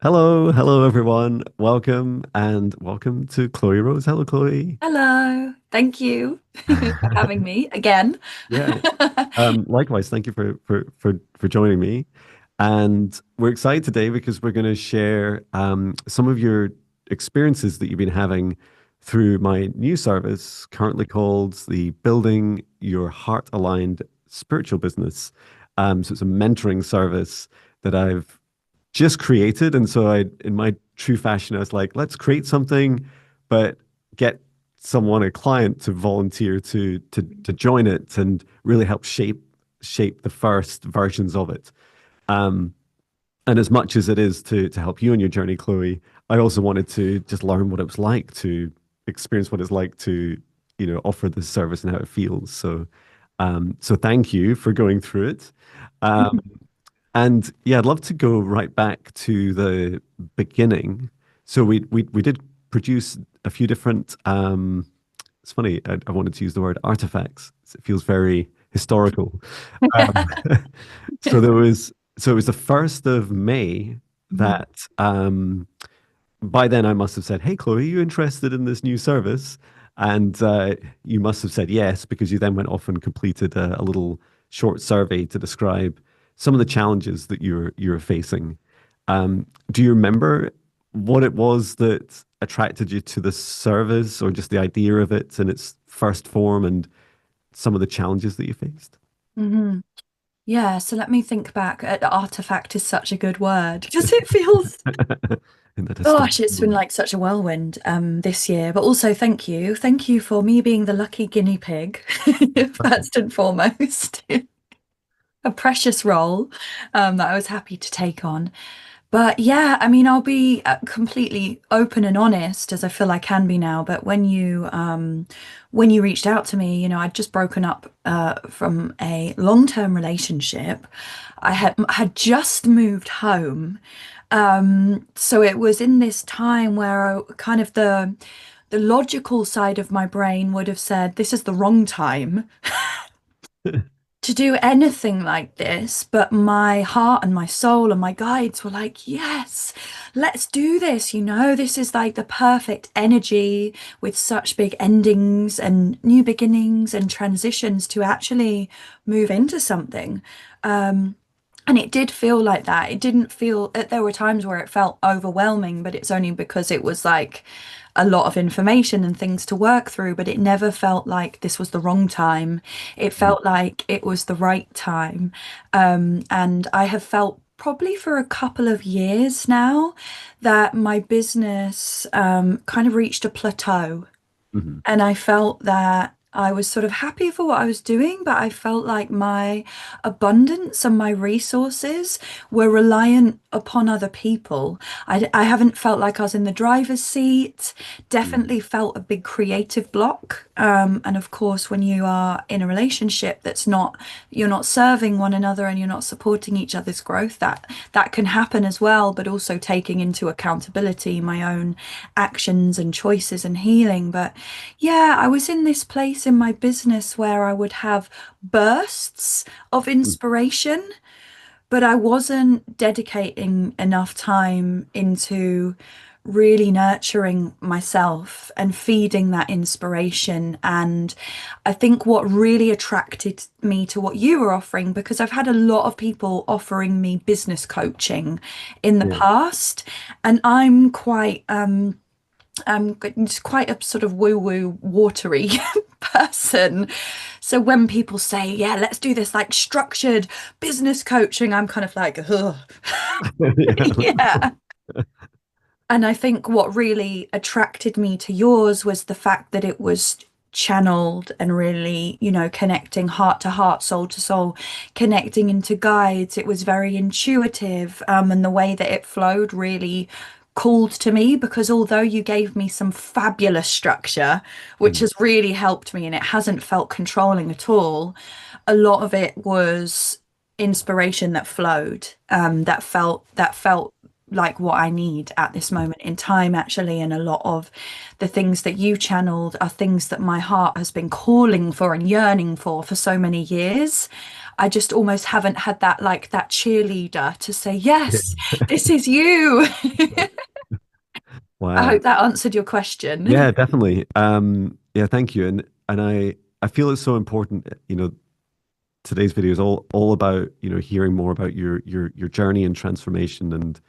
Hello everyone. Welcome to Chloe Rose. Hello, Chloe. Hello, thank you for having me again. Yeah. Likewise, thank you for joining me. And we're excited today because we're going to share some of your experiences that you've been having through my new service, currently called the Building Your Heart Aligned Spiritual Business. So it's a mentoring service that I've just created. And so in my true fashion, I was like, let's create something, but get someone, a client, to volunteer to join it and really help shape the first versions of it. Um, and as much as it is to help you on your journey, Chloe, I also wanted to just learn what it was like to experience what it's like to, offer this service and how it feels. So thank you for going through it. Um, and yeah, I'd love to go right back to the beginning. So we did produce a few different. It's funny. I wanted to use the word artifacts. It feels very historical. Um, so there was. So it was the 1st of May Mhm. that. By then, I must have said, "Hey, Chloe, are you interested in this new service?" And you must have said yes because you then went off and completed a little short survey to describe some of the challenges that you're facing. Do you remember what it was that attracted you to the service, or just the idea of it in its first form, and some of the challenges that you faced? Mhm. Yeah, so let me think back. Artifact is such a good word because it feels, In that gosh, historical it's been moment. like such a whirlwind this year. But also, thank you. Thank you for me being the lucky guinea pig, first and foremost. A precious role that I was happy to take on. But yeah, I mean, I'll be completely open and honest as I feel I can be now. But when you reached out to me, I'd just broken up from a long-term relationship. I had just moved home. So it was in this time where kind of the logical side of my brain would have said, this is the wrong time to do anything like this, but my heart and my soul and my guides were like, yes, let's do this. This is like the perfect energy with such big endings and new beginnings and transitions to actually move into something. And it did feel like that. It didn't feel, there were times where it felt overwhelming, but it's only because it was like a lot of information and things to work through, but it never felt like this was the wrong time. It felt like it was the right time. And I have felt probably for a couple of years now that my business kind of reached a plateau. Mhm. And I felt that I was sort of happy for what I was doing, but I felt like my abundance and my resources were reliant upon other people. I haven't felt like I was in the driver's seat, Mhm. definitely felt a big creative block. And of course, when you are in a relationship that's not, you're not serving one another and you're not supporting each other's growth, that can happen as well, but also taking into accountability my own actions and choices and healing. But yeah, I was in this place in my business where I would have bursts of inspiration, but I wasn't dedicating enough time into really nurturing myself and feeding that inspiration. And I think what really attracted me to what you were offering, because I've had a lot of people offering me business coaching in the Yeah. past, and I'm just quite a sort of woo-woo watery person. So when people say, yeah, let's do this like structured business coaching, I'm kind of like, ugh. Yeah. Yeah. And I think what really attracted me to yours was the fact that it was channeled and really, connecting heart to heart, soul to soul, connecting into guides. It was very intuitive, and the way that it flowed really called to me because although you gave me some fabulous structure, which Mhm. has really helped me and it hasn't felt controlling at all, a lot of it was inspiration that flowed, that felt like what I need at this moment in time, actually. And a lot of the things that you channeled are things that my heart has been calling for and yearning for so many years. I just almost haven't had that, like, that cheerleader to say, yes, Yeah. this is you. I Wow. hope that answered your question. Yeah, definitely. Yeah, thank you. And I feel it's so important, today's video is all about, hearing more about your journey and transformation and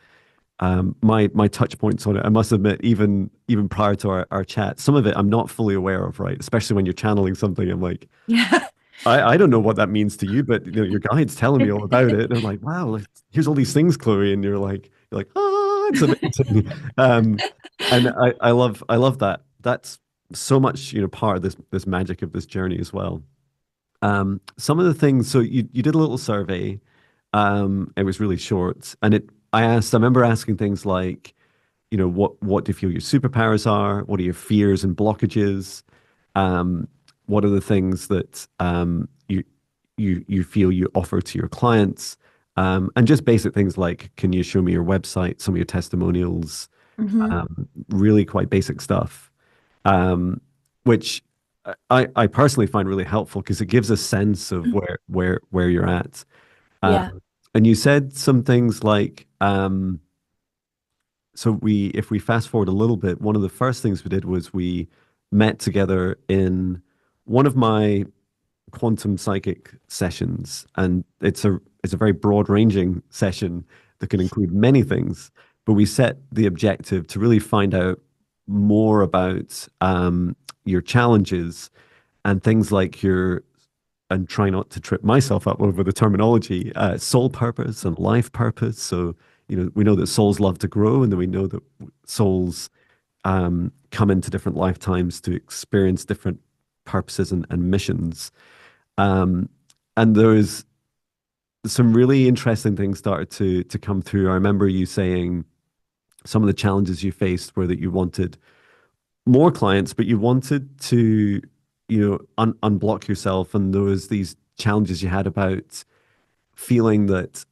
my touch points on it. I must admit, even prior to our chat, some of it I'm not fully aware of, right? Especially when you're channeling something, I'm like, Yeah. I don't know what that means to you, but your guide's telling me all about it. And I'm like, wow, like, here's all these things, Chloe, and you're like, ah, it's amazing. And I love that. That's so much, part of this magic of this journey as well. Some of the things, so you did a little survey. It was really short, and I remember asking things like, what do you feel your superpowers are? What are your fears and blockages? Um, what are the things that you feel you offer to your clients? And just basic things like, can you show me your website, some of your testimonials? Hmm. Really quite basic stuff, which I personally find really helpful because it gives a sense of where you're at. Yeah. And you said some things like, so if we fast forward a little bit, one of the first things we did was we met together in one of my quantum psychic sessions, and it's a very broad ranging session that can include many things. But we set the objective to really find out more about your challenges and things like your and try not to trip myself up over the terminology, soul purpose and life purpose. So, we know that souls love to grow, and then we know that souls come into different lifetimes to experience different purposes and missions. Um, and there was some really interesting things started to come through. I remember you saying some of the challenges you faced were that you wanted more clients, but you wanted to, unblock yourself. And there was these challenges you had about feeling that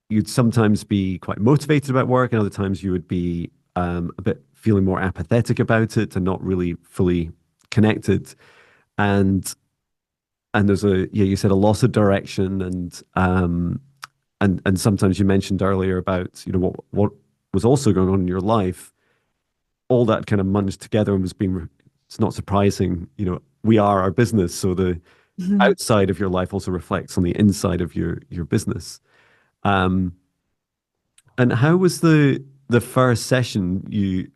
you'd sometimes be quite motivated about work, and other times you would be a bit feeling more apathetic about it and not really fully connected. And there's you said a loss of direction, and sometimes you mentioned earlier about what was also going on in your life, all that kind of munged together and was being. It's not surprising, we are our business, so the Mhm. outside of your life also reflects on the inside of your business. Um, and how was the first session you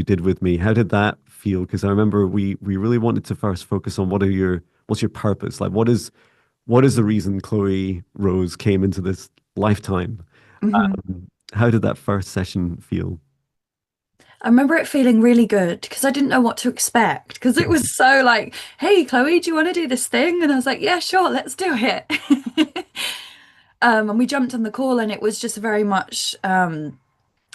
did with me? How did that feel? Because I remember we really wanted to first focus on what's your purpose? Like what is the reason Chloe Rose came into this lifetime? Mhm. How did that first session feel? I remember it feeling really good because I didn't know what to expect because it was so like, hey, Chloe, do you want to do this thing? And I was like, yeah, sure, let's do it. And we jumped on the call and it was just very much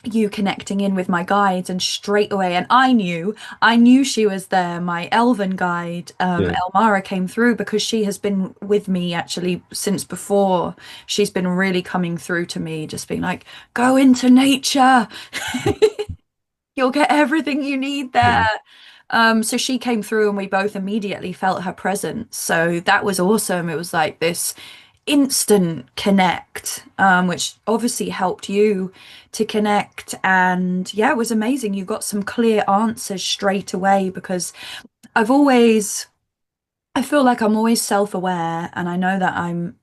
you connecting in with my guides and straight away. And I knew she was there. My elven guide, Yeah. Elmara, came through because she has been with me actually since before. She's been really coming through to me, just being like, go into nature. You'll get everything you need there. Yeah. So she came through and we both immediately felt her presence. So that was awesome. It was like this instant connect, which obviously helped you to connect. And yeah, it was amazing. You got some clear answers straight away because I've always I feel like I'm always self-aware and I know that I'm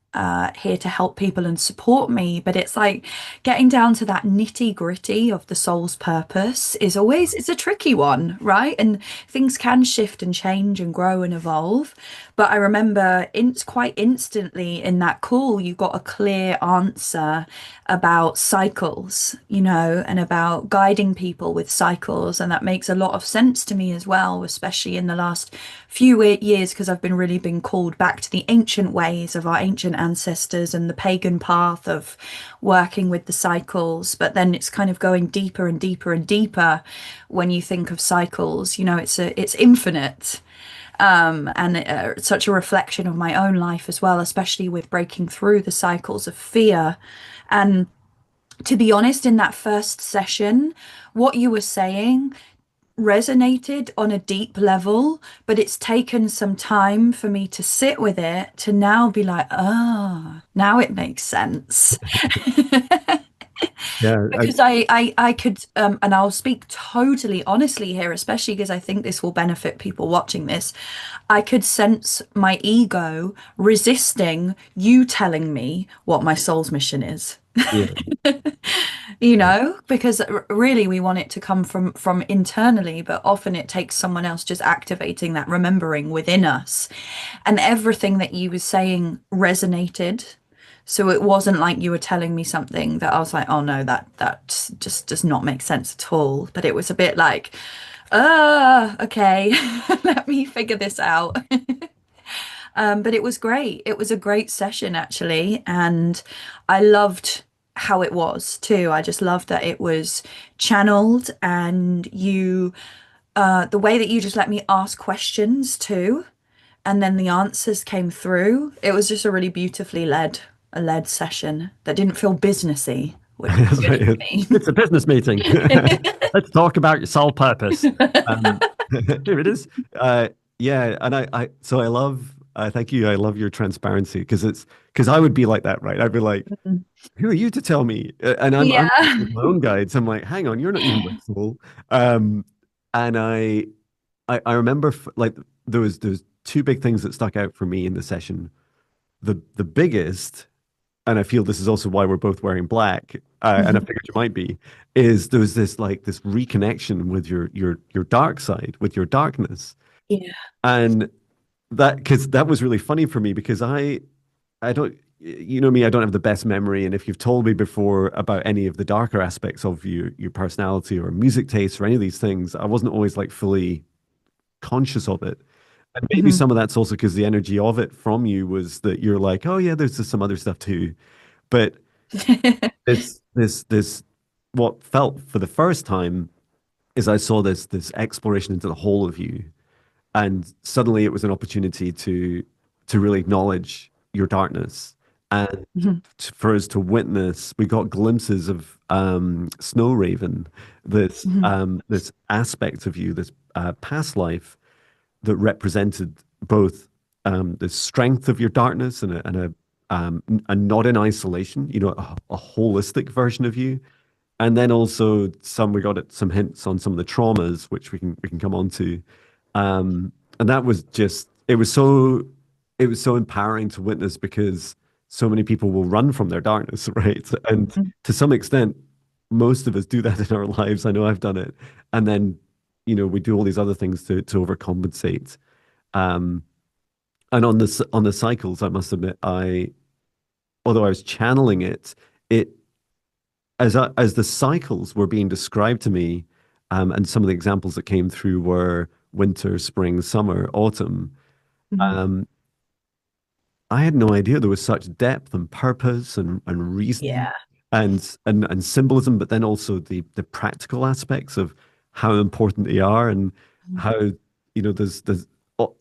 here to help people and support me, but it's like getting down to that nitty-gritty of the soul's purpose is always it's a tricky one, right? And things can shift and change and grow and evolve. But I remember quite instantly in that call, you got a clear answer about cycles, and about guiding people with cycles. And that makes a lot of sense to me as well, especially in the last few years, because I've been called back to the ancient ways of our ancient ancestors and the pagan path of working with the cycles. But then it's kind of going deeper and deeper and deeper when you think of cycles. It's infinite. And such a reflection of my own life as well, especially with breaking through the cycles of fear. And to be honest, in that first session, what you were saying resonated on a deep level, but it's taken some time for me to sit with it to now be like, ah, now it makes sense. Yeah, Because I could, and I'll speak totally honestly here, especially because I think this will benefit people watching this. I could sense my ego resisting you telling me what my soul's mission is. yeah, You know, because really we want it to come from internally, but often it takes someone else just activating that remembering within us. And everything that you were saying resonated. So it wasn't like you were telling me something that I was like, oh no, that just does not make sense at all. But it was a bit like, okay, let me figure this out. But it was great. It was a great session actually, and I loved how it was too. I just loved that it was channeled, and you, the way that you just let me ask questions too, and then the answers came through. It was just a really beautifully led session that didn't feel businessy, which was that's good right. for me. It's a business meeting. Let's talk about your sole purpose. Um, here it is. Yeah, and so I love. Thank you. I love your transparency because I would be like that, right? I'd be like, "Who are you to tell me?" And I'm Yeah. my own guides. I'm like, "Hang on, you're not even my soul." Um, and I remember like there was two big things that stuck out for me in the session. The biggest, and I feel this is also why we're both wearing black, and I figured you might be, is there was this like this reconnection with your dark side, with your darkness, Yeah. and that because that was really funny for me because I don't you know me, I don't have the best memory, and if you've told me before about any of the darker aspects of your personality or music taste or any of these things, I wasn't always like fully conscious of it. And maybe Mhm. some of that's also because the energy of it from you was that you're like, oh yeah, there's just some other stuff too. But this what felt for the first time is I saw this exploration into the whole of you, and suddenly it was an opportunity to really acknowledge your darkness and Mhm. for us to witness. We got glimpses of Snow Raven, Mhm. this aspect of you, this past life that represented both the strength of your darkness and not in isolation, you know, a holistic version of you. And then also we got some hints on some of the traumas, which we can come on to. And that was just, it was so empowering to witness because so many people will run from their darkness, right? And to some extent, most of us do that in our lives. I know I've done it. And then, we do all these other things to overcompensate. Um, and on the cycles, I must admit, although I was channeling it, it as the cycles were being described to me, and some of the examples that came through were winter, spring, summer, autumn. Mhm. Um, I had no idea there was such depth and purpose and reason Yeah. and symbolism, but then also the practical aspects of how important they are and how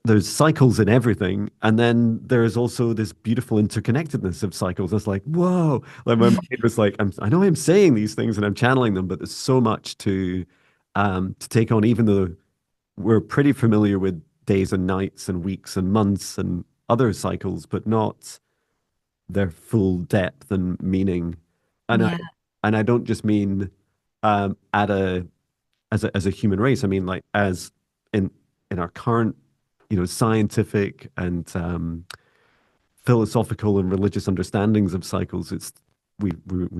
there's cycles in everything, and then there's also this beautiful interconnectedness of cycles. It's like whoa, like my mind was like, I know I'm saying these things and I'm channeling them, but there's so much to take on, even though we're pretty familiar with days and nights and weeks and months and other cycles, but not their full depth and meaning. And I Yeah. and I don't just mean at a as a human race. I mean like as in in our current, scientific and philosophical and religious understandings of cycles. It's we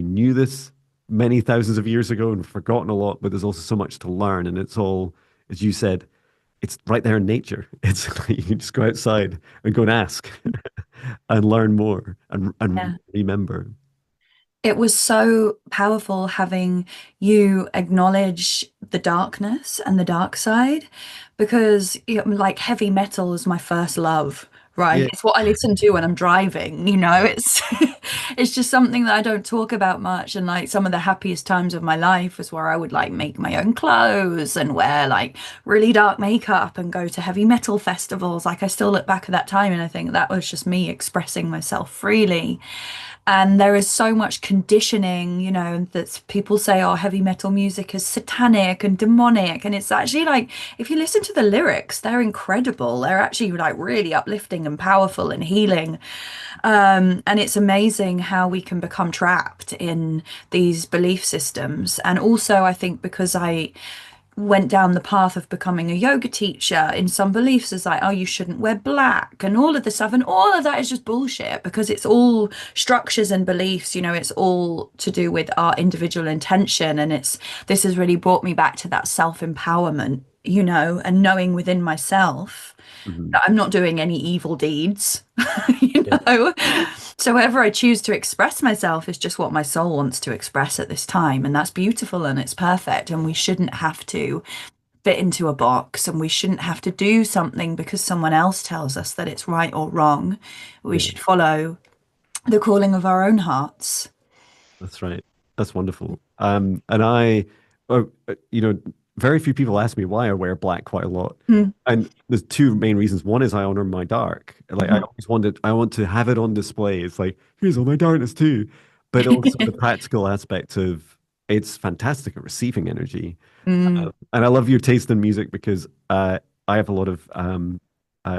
knew this many thousands of years ago and forgotten a lot, but there's also so much to learn, and it's all, as you said, it's right there in nature. It's like you can just go outside and go and ask and learn more and Yeah. remember. It was so powerful having you acknowledge the darkness and the dark side because like heavy metal is my first love, right? Yeah, It's what I listen to when I'm driving, it's it's just something that I don't talk about much, and like some of the happiest times of my life was where I would like make my own clothes and wear like really dark makeup and go to heavy metal festivals. Like I still look back at that time and I think that was just me expressing myself freely. And there is so much conditioning, that people say, oh, heavy metal music is satanic and demonic. And it's actually like, if you listen to the lyrics, they're incredible. They're actually like really uplifting and powerful and healing. And it's amazing how we can become trapped in these belief systems. And also, I think because I went down the path of becoming a yoga teacher, in some beliefs is like, oh, you shouldn't wear black and all of this stuff, and all of that is just bullshit, because it's all structures and beliefs. It's all to do with our individual intention. And this has really brought me back to that self-empowerment, and knowing within myself Mhm. that I'm not doing any evil deeds. Yeah, So whatever I choose to express myself is just what my soul wants to express at this time. And that's beautiful and it's perfect. And we shouldn't have to fit into a box, and we shouldn't have to do something because someone else tells us that it's right or wrong. We yeah, should follow the calling of our own hearts. that's right. That's wonderful. And very few people ask me why I wear black quite a lot. Mm. And there's two main reasons. One is I honor my dark. Like I Mhm. always wanted, I want to have it on display. It's like, here's all my darkness too. But also the practical aspect of it's fantastic at receiving energy. Mm. And I love your taste in music because I have a lot of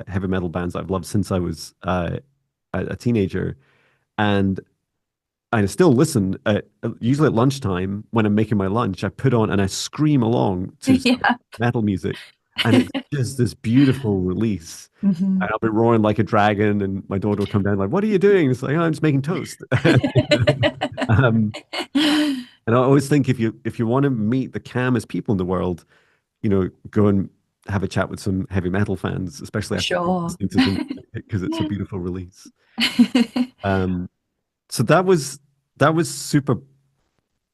heavy metal bands I've loved since I was a teenager. And I still listen usually at lunchtime when I'm making my lunch. I put on and I scream along to some Yeah. metal music, and it's just this beautiful release. And Mhm. I'll be roaring like a dragon, and my daughter will come down like, "What are you doing?" It's like, "Oh, I'm just making toast." um, and I always think if you want to meet the calmest people in the world, go and have a chat with some heavy metal fans, especially after Sure. listening to some because it's a beautiful release. Um, so that was super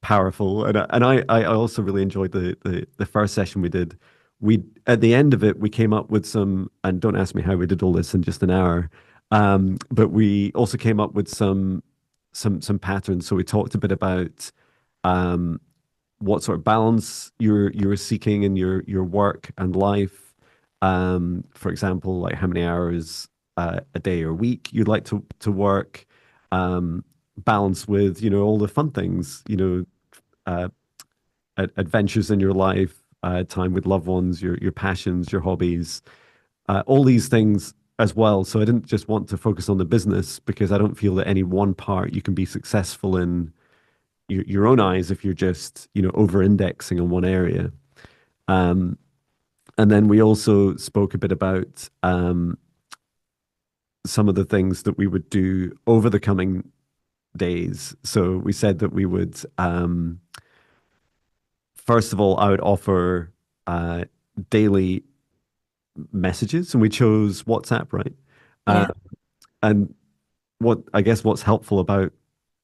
powerful, and I also really enjoyed the first session we did. We At the end of it, we came up with some, and don't ask me how we did all this in just an hour, but we also came up with some patterns. So we talked a bit about um, what sort of balance you're seeking in your work and life. For example, like how many hours a day or week you'd like to work. Balance with all the fun things, uh, adventures in your life, time with loved ones, your passions, your hobbies, all these things as well. So I didn't just want to focus on the business because I don't feel that any one part you can be successful in your own eyes if you're just over indexing on one area. Um, and then we also spoke a bit about some of the things that we would do over the coming days. So we said that we would first of all, I would offer uh, daily messages, and we chose WhatsApp, right? Uh, Yeah. and what's helpful about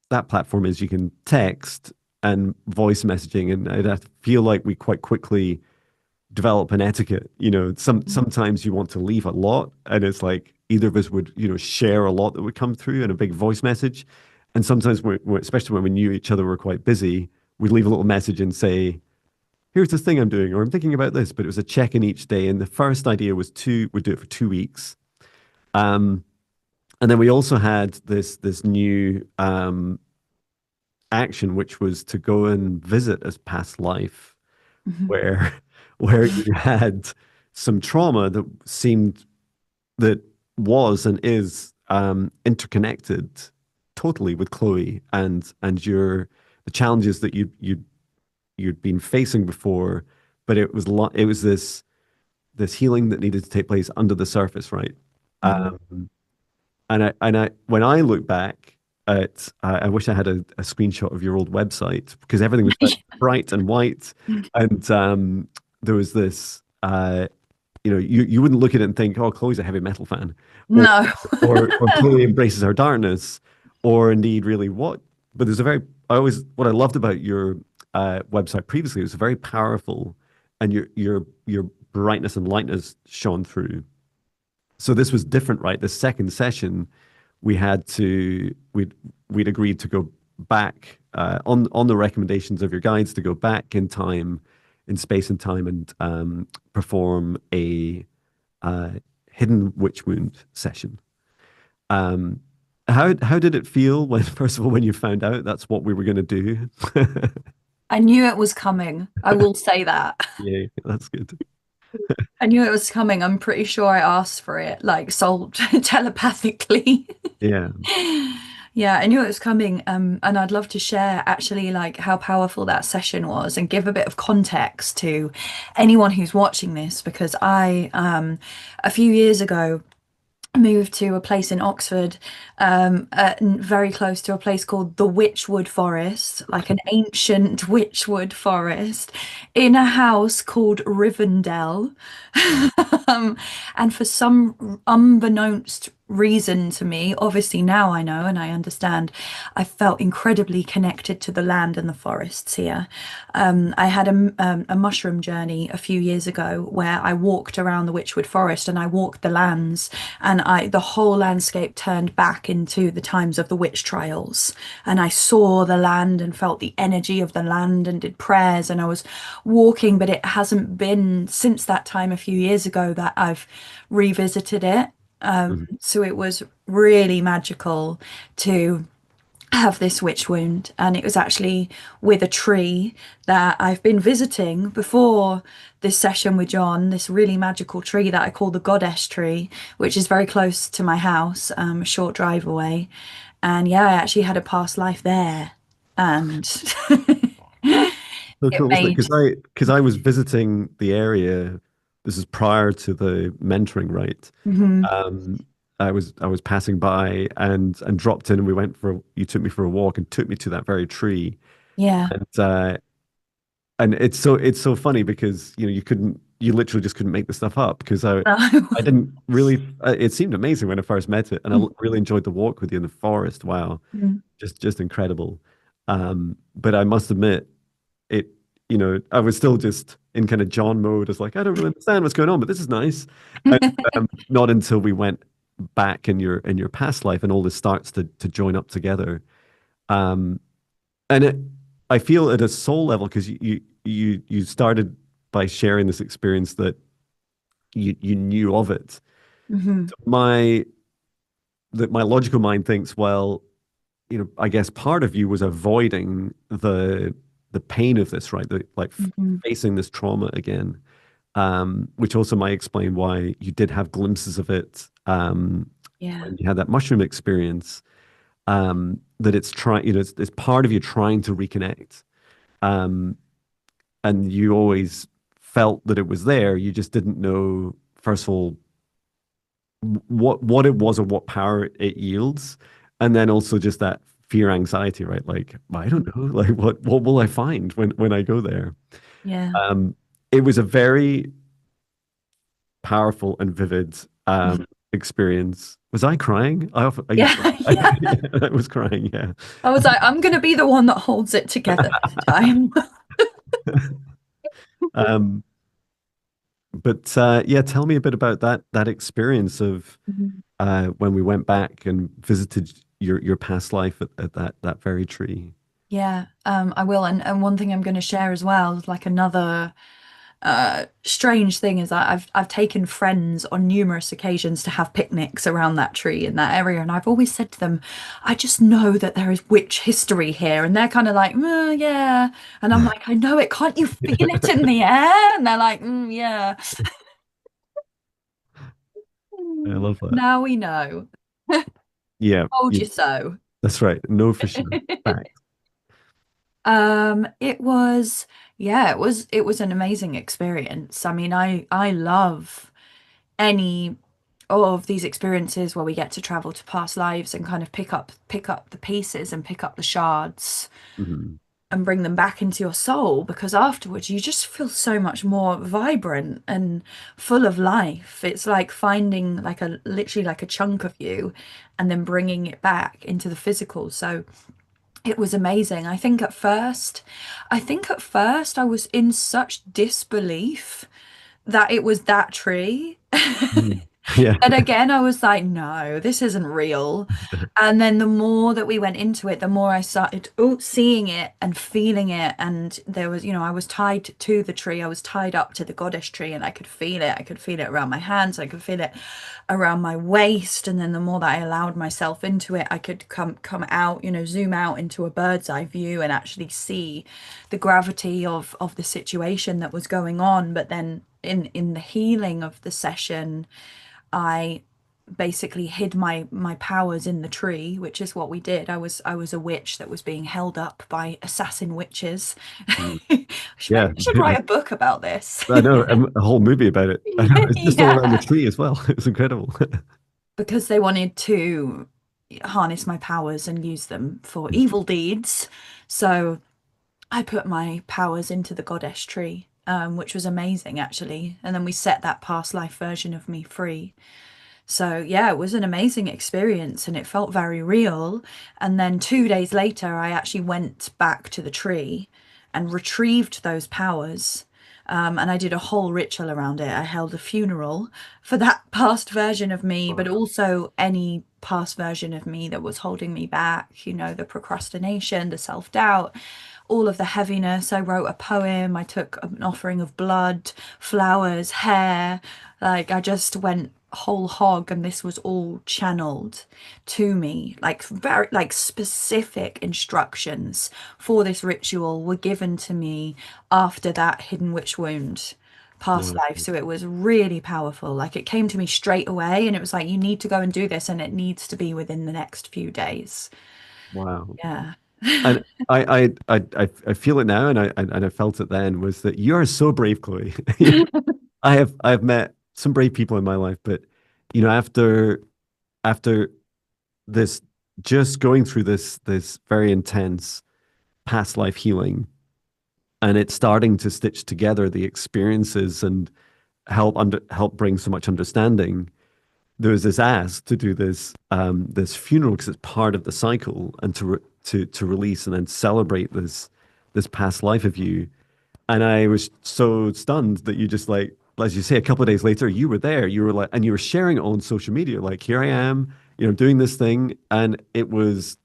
that platform is you can text and voice messaging, and I feel like we quite quickly develop an etiquette. Sometimes you want to leave a lot, and it's like either of us would share a lot that would come through in a big voice message, and sometimes especially when we knew each other were quite busy, we'd leave a little message and say, here's this thing I'm doing, or I'm thinking about this. But it was a check in each day. And the first idea was we'd do it for 2 weeks. Um, and then we also had this new action, which was to go and visit a past life Mhm. where where you had some trauma that was and is interconnected totally with Chloe and the challenges that you'd been facing before, but it was this healing that needed to take place under the surface, right? Mhm. Um, and I when I look back at, I wish I had a screenshot of your old website because everything was very bright and white, and there was this. You wouldn't look at it and think, "Oh, Chloe's a heavy metal fan," or No. or Chloe embraces her darkness, or indeed, really what. But there's a very I always what I loved about your website previously, it was very powerful, and your brightness and lightness shone through. So this was different, right? The second session, we had to we'd agreed to go back on the recommendations of your guides to go back in time, in space and time, and perform a uh, hidden witch wound session. Um, how did it feel when, first of all, when you found out that's what we were going to do? I knew it was coming. I will say that. Yeah, that's good. I knew it was coming. I'm pretty sure I asked for it, like sold telepathically. Yeah. Yeah, I knew it was coming. And I'd love to share actually like how powerful that session was and give a bit of context to anyone who's watching this because a few years ago, moved to a place in Oxford, very close to a place called the Witchwood Forest, like an ancient witchwood forest, in a house called Rivendell. And for some unbeknownst reason to me, obviously now I know and I understand, I felt incredibly connected to the land and the forests here. I had a mushroom journey a few years ago where I walked around the Witchwood Forest and I walked the lands, and the whole landscape turned back into the times of the witch trials, and I saw the land and felt the energy of the land and did prayers, and I was walking, but it hasn't been since that time a few years ago that I've revisited it. Mhm. So it was really magical to have this witch wound, and it was actually with a tree that I've been visiting before this session with John, this really magical tree that I call the goddess tree, which is very close to my house, a short drive away. And yeah, I actually had a past life there, and So it cool, isn't it? made. Because I was visiting the area. This is prior to the mentoring, right? Mhm. Um, I was passing by and dropped in, and we went for you took me for a walk and took me to that very tree. Yeah. And it's so funny because you literally just couldn't make the stuff up because I didn't really it seemed amazing when I first met it, and I really enjoyed the walk with you in the forest. Wow, Mhm. just incredible. But I must admit, it I was still just in kind of John mode. It's like I don't really understand what's going on, but this is nice. And not until we went back in your past life and all this starts to join up together. Um, and I feel at a soul level because you started by sharing this experience that you knew of it. Mhm. My that my logical mind thinks, well, I guess part of you was avoiding the pain of this, right? Like Mhm. facing this trauma again, which also might explain why you did have glimpses of it Yeah. when you had that mushroom experience. That it's trying, it's part of you trying to reconnect, um, and you always felt that it was there. You just didn't know, first of all, what it was or what power it yields, and then also just that fear, anxiety, right? Like I don't know, like what will I find when I go there? Yeah. Um, it was a very powerful and vivid experience. Was I crying? Are you Yeah. crying? Yeah. I was crying, yeah. I was like, I'm going to be the one that holds it together this time. Um, but yeah, tell me a bit about that experience of Mhm. when we went back and visited your past life at that very tree. Yeah, I will. And one thing I'm going to share as well, is like another strange thing is that I've taken friends on numerous occasions to have picnics around that tree in that area, and I've always said to them, I just know that there is witch history here, and they're kind of like, yeah, and I'm like, I know it. Can't you feel it in the air? And they're like, yeah. I love that. Now we know. Yeah, Told yeah, you so. that's right. No, for sure. Fact. It was, yeah, it was an amazing experience. I mean, I love any of these experiences where we get to travel to past lives and kind of pick up the pieces and pick up the shards Mhm. and bring them back into your soul, because afterwards you just feel so much more vibrant and full of life. It's like finding like a literally like a chunk of you and then bringing it back into the physical. So it was amazing. I think at first I was in such disbelief that it was that tree. Mhm. Yeah. And again, I was like, no, this isn't real. And then the more that we went into it, the more I started seeing it and feeling it. And there was, I was tied to the tree. I was tied up to the goddess tree and I could feel it. I could feel it around my hands. I could feel it around my waist. And then the more that I allowed myself into it, I could come out, zoom out into a bird's eye view and actually see the gravity of the situation that was going on. But then in the healing of the session, I basically hid my powers in the tree, which is what we did. I was a witch that was being held up by assassin witches. Mm. I Yeah. should write a book about this. I know a whole movie about it. I know it's just all around the Yeah. tree as well. It's incredible. Because they wanted to harness my powers and use them for evil deeds. So I put my powers into the goddess tree, which was amazing actually. And then we set that past life version of me free. So, yeah, it was an amazing experience and it felt very real. And then 2 days later, I actually went back to the tree and retrieved those powers. And I did a whole ritual around it. I held a funeral for that past version of me, but Wow. also any past version of me that was holding me back, the procrastination, the self doubt, all of the heaviness. I wrote a poem. I took an offering of blood, flowers, hair. Like I just went whole hog and this was all channeled to me. Like very like specific instructions for this ritual were given to me after that hidden witch wound past No. life. So it was really powerful. Like it came to me straight away and it was like, you need to go and do this and it needs to be within the next few days. Wow. Yeah. And I feel it now, and I felt it then. Was that you are so brave, Chloe? I have met some brave people in my life, but after this, just going through this very intense past life healing, and it's starting to stitch together the experiences and help bring so much understanding. There was this ask to do this funeral because it's part of the cycle, and to release and then celebrate this past life of you. And I was so stunned that you just like, as you say, a couple of days later, you were there. You were like, and you were sharing it on social media, like, here I am, doing this thing. And it was,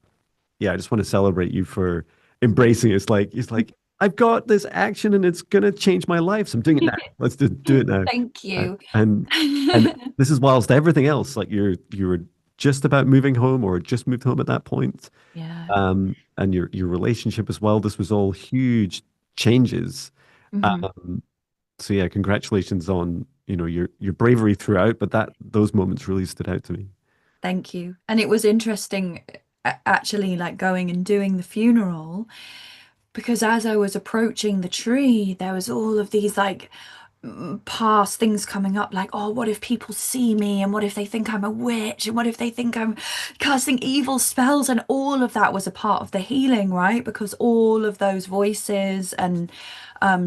yeah, I just want to celebrate you for embracing it. It's like, I've got this action and it's gonna change my life. So I'm doing it now. Let's just do it now. Thank Uh, you. and and this is whilst everything else, like you were just about moving home or just moved home at that point. Yeah. And your relationship as well. This was all huge changes. Mhm. Um, so yeah, congratulations on, your bravery throughout, but those moments really stood out to me. Thank you. And it was interesting actually like going and doing the funeral because as I was approaching the tree, there was all of these like past things coming up like, oh, what if people see me and what if they think I'm a witch and what if they think I'm casting evil spells, and all of that was a part of the healing, right? Because all of those voices and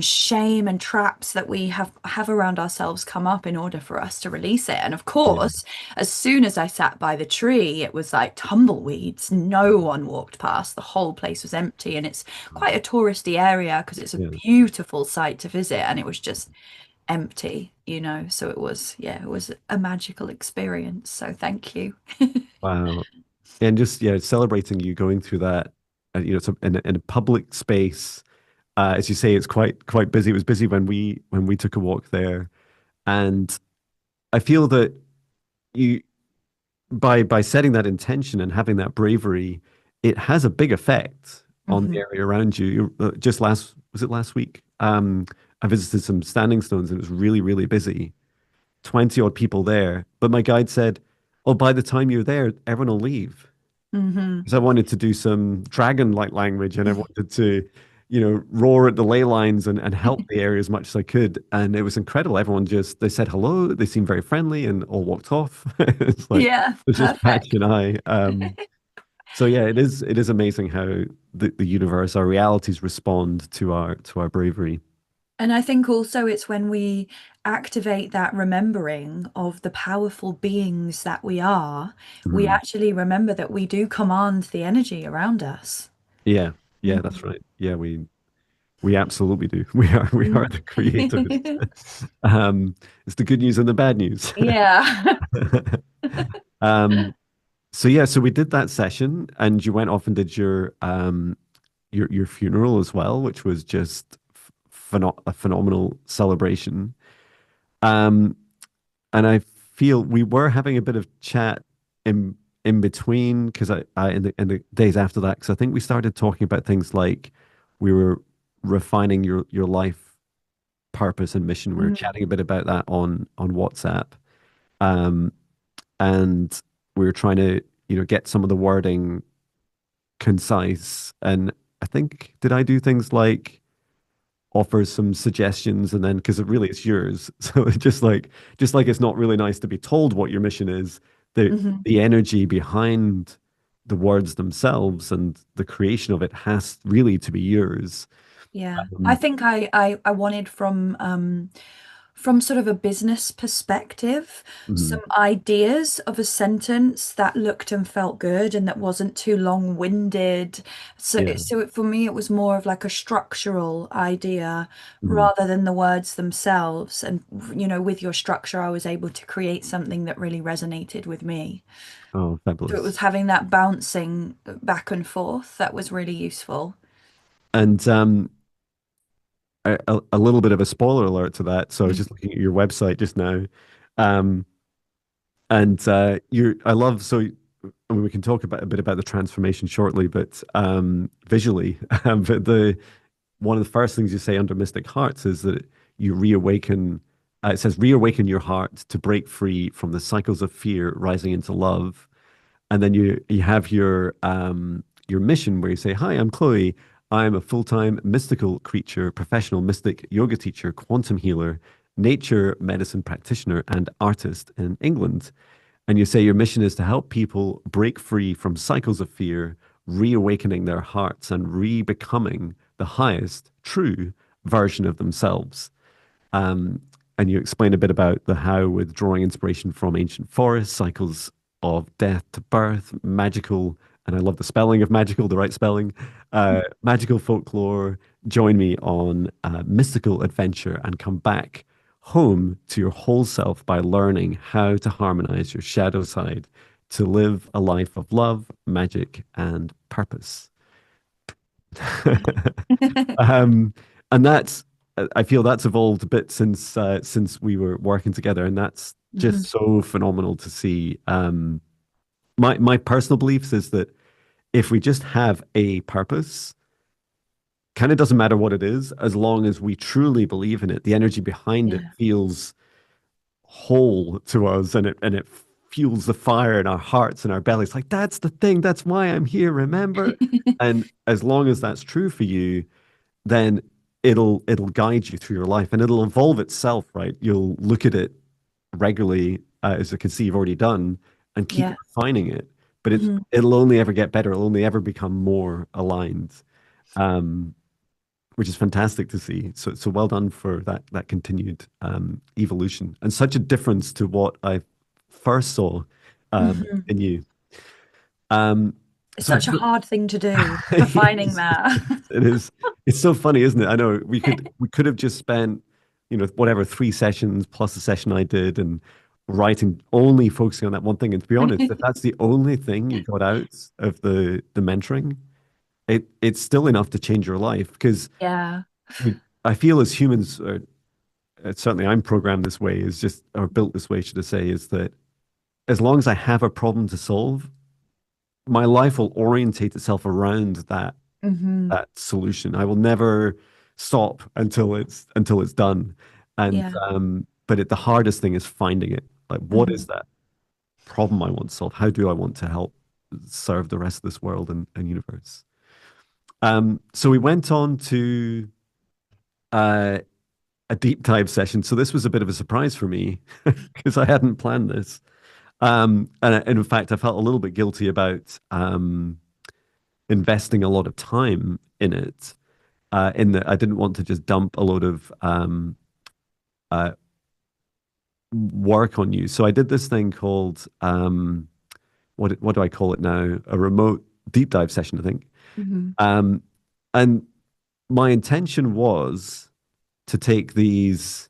shame and traps that we have around ourselves come up in order for us to release it. And of Yeah. course, as soon as I sat by the tree, it was like tumbleweeds. No one walked past. The whole place was empty, and it's quite a touristy area because it's a Yeah. beautiful site to visit, and it was just empty. So it was, yeah, it was a magical experience. So thank you. Wow. And just, yeah, celebrating you going through that, in a public space. As you say, it's quite busy. It was busy when we took a walk there, and I feel that you by setting that intention and having that bravery, it has a big effect on the Hmm. area around you. Just was it last week? I visited some standing stones and it was really, really busy. 20 odd people there. But my guide said, oh, by the time you're there, everyone will leave. Hmm. Because I wanted to do some dragon-like language and I wanted to, roar at the ley lines and help the area as much as I could. And it was incredible. They said hello, they seemed very friendly and all walked off. It's like, Yeah, it's just Patch perfect. and I. So yeah, it is amazing how the universe, our realities respond to our bravery. And I think also it's when we activate that remembering of the powerful beings that we are, we Mm. actually remember that we do command the energy around us. Yeah, yeah, that's Mhm. right. Yeah, We absolutely do. We are the creators. Um, it's the good news and the bad news. Yeah. Um, so yeah, so we did that session, and you went off and did your funeral as well, which was just a phenomenal celebration. Um, and I feel we were having a bit of chat in in between because I in the days after that, because I think we started talking about things like we were refining your life purpose and mission. We were Mm, chatting a bit about that on WhatsApp. Um, and we were trying to, get some of the wording concise. And I think, did I do things like offer some suggestions, and then because it really it's yours, so it's just like it's not really nice to be told what your mission is. The mhm. the energy behind the words themselves and the creation of it has really to be yours. Yeah. I Um, think I wanted from sort of a business perspective, some mhm. ideas of a sentence that looked and felt good and that wasn't too long-winded. So, Yeah. for me, it was more of like a structural idea Mhm. rather than the words themselves. And, with your structure, I was able to create something that really resonated with me. Oh, So it was fabulous. having that bouncing back and forth that was really useful. And a little bit of a spoiler alert to that. So I was just looking at your website just now. Um, and I love, so I mean, we can talk about a bit about the transformation shortly, but visually, but one of the first things you say under Mystic Hearts is that you reawaken. It says reawaken your heart to break free from the cycles of fear, rising into love. And then you have your mission where you say, "Hi, I'm Chloe. I'm a full-time mystical creature, professional mystic yoga teacher, quantum healer, nature medicine practitioner, and artist in England." And you say your mission is to help people break free from cycles of fear, reawakening their hearts and re-becoming the highest true version of themselves. Um, and you explain a bit about the how with drawing inspiration from ancient forests, cycles of death to birth, magical, and I love the spelling of magical, the right spelling, magical folklore. Join me on a mystical adventure and come back home to your whole self by learning how to harmonize your shadow side to live a life of love, magic, and purpose. Um, and I feel that's evolved a bit since we were working together, and that's just Mhm. so phenomenal to see. My personal beliefs is that if we just have a purpose, kind of doesn't matter what it is, as long as we truly believe in it, the energy behind it Yeah. feels whole to us, and it fuels the fire in our hearts and our bellies. Like that's the thing. That's why I'm here. Remember, and as long as that's true for you, then it'll guide you through your life and it'll evolve itself, right? You'll look at it regularly, as I can see you've already done, and keep Yeah. refining it. But Mhm. it'll only ever get better. It'll only ever become more aligned, um, which is fantastic to see. So well done for that continued evolution and such a difference to what I first saw Mhm. in you. Um, It's so I such a feel hard thing to do, refining yes, that. it is. It's so funny, isn't it? I know we could have just spent, whatever, 3 sessions plus the session I did and writing only focusing on that one thing. And to be honest, if that's the only thing you got out of the mentoring, it's still enough to change your life. Because Yeah. I feel as humans, certainly I'm programmed this way, is just or built this way, should I say, is that as long as I have a problem to solve, my life will orientate itself around Hmm. that solution. I will never stop until it's done. And Yeah. but the hardest thing is finding it. Like, what is Hmm. that problem I want to solve? How do I want to help serve the rest of this world and universe? So we went on to uh, a deep dive session. So this was a bit of a surprise for me because I hadn't planned this. And in fact, I felt a little bit guilty about investing a lot of time in it. In that I didn't want to just dump a load of uh, work on you. So I did this thing called what do I call it now? A remote deep dive session, I think. Hmm. Um, and my intention was to take these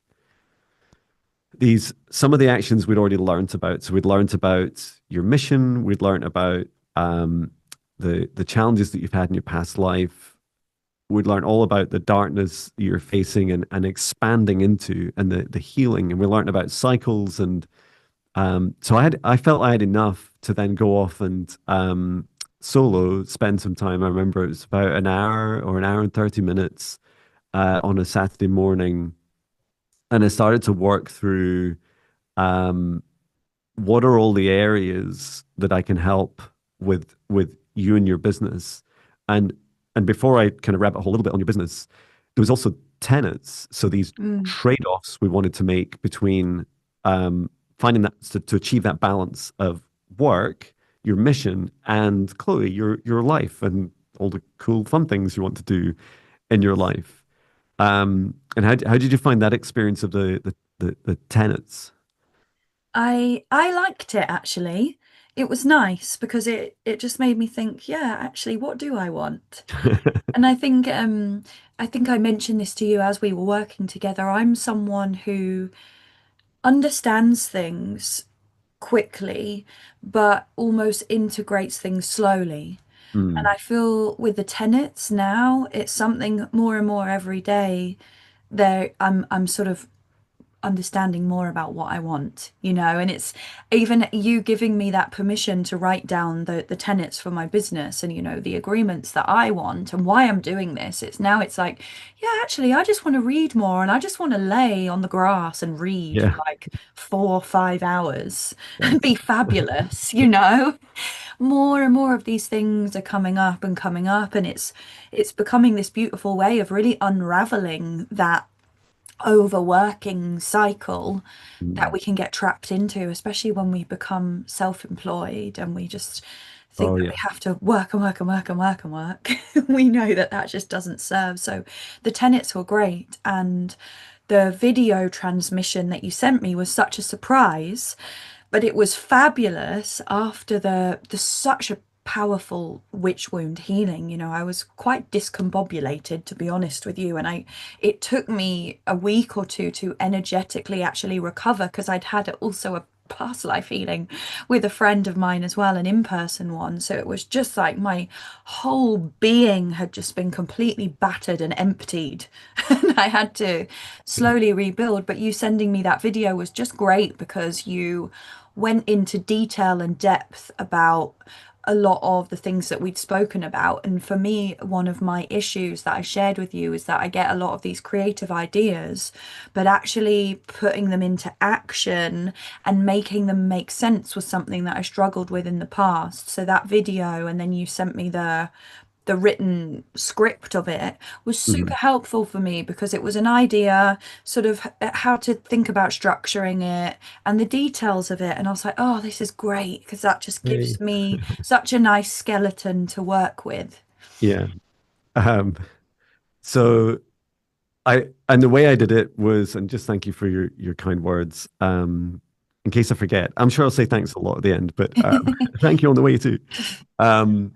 some of the actions we'd already learned about. So we'd learned about your mission, we'd learned about um, the challenges that you've had in your past life. We'd learn all about the darkness you're facing and expanding into, and the healing. And we learned about cycles. And so I felt I had enough to then go off and solo spend some time. I remember it was about an hour or an hour and 30 minutes on a Saturday morning, and I started to work through um, what are all the areas that I can help with you and your business, and before I kind of rabbit hole a little bit on your business, there was also tenets. So these Mm. trade-offs we wanted to make between um, finding that to achieve that balance of work, your mission, and Chloe, your life, and all the cool fun things you want to do in your life. And how did you find that experience of the tenets? I liked it actually. It was nice because it just made me think, yeah, actually, what do I want? And I think I mentioned this to you as we were working together. I'm someone who understands things quickly, but almost integrates things slowly. And Mm. I feel with the tenets now, it's something more and more every day. There, I'm sort of understanding more about what I want, and it's even you giving me that permission to write down the tenets for my business and the agreements that I want and why I'm doing this. It's like, yeah, actually I just want to read more and I just want to lay on the grass and read for Yeah. like 4 or 5 hours and Yes. be fabulous. More and more of these things are coming up and coming up, and it's becoming this beautiful way of really unraveling that overworking cycle that Mm. we can get trapped into, especially when we become self-employed and we just think Oh that yeah. we have to work and work and work and work and work. We know that that just doesn't serve. So the tenets were great, and the video transmission that you sent me was such a surprise, but it was fabulous after the such a powerful witch wound healing. I was quite discombobulated, to be honest with you, and I it took me a week or two to energetically actually recover because I'd had also a past life healing with a friend of mine as well, an in-person one. So it was just like my whole being had just been completely battered and emptied and I had to slowly rebuild. But you sending me that video was just great because you went into detail and depth about a lot of the things that we'd spoken about. And for me, one of my issues that I shared with you is that I get a lot of these creative ideas, but actually putting them into action and making them make sense was something that I struggled with in the past. So that video, and then you sent me the written script of it was super Mhm. helpful for me because it was an idea, sort of how to think about structuring it and the details of it. And I was like, oh, this is great because that just Hey. gives me such a nice skeleton to work with. Yeah. Um, so and the way I did it was, and just thank you for your kind words. In case I forget, I'm sure I'll say thanks a lot at the end, but thank you on the way too. Um,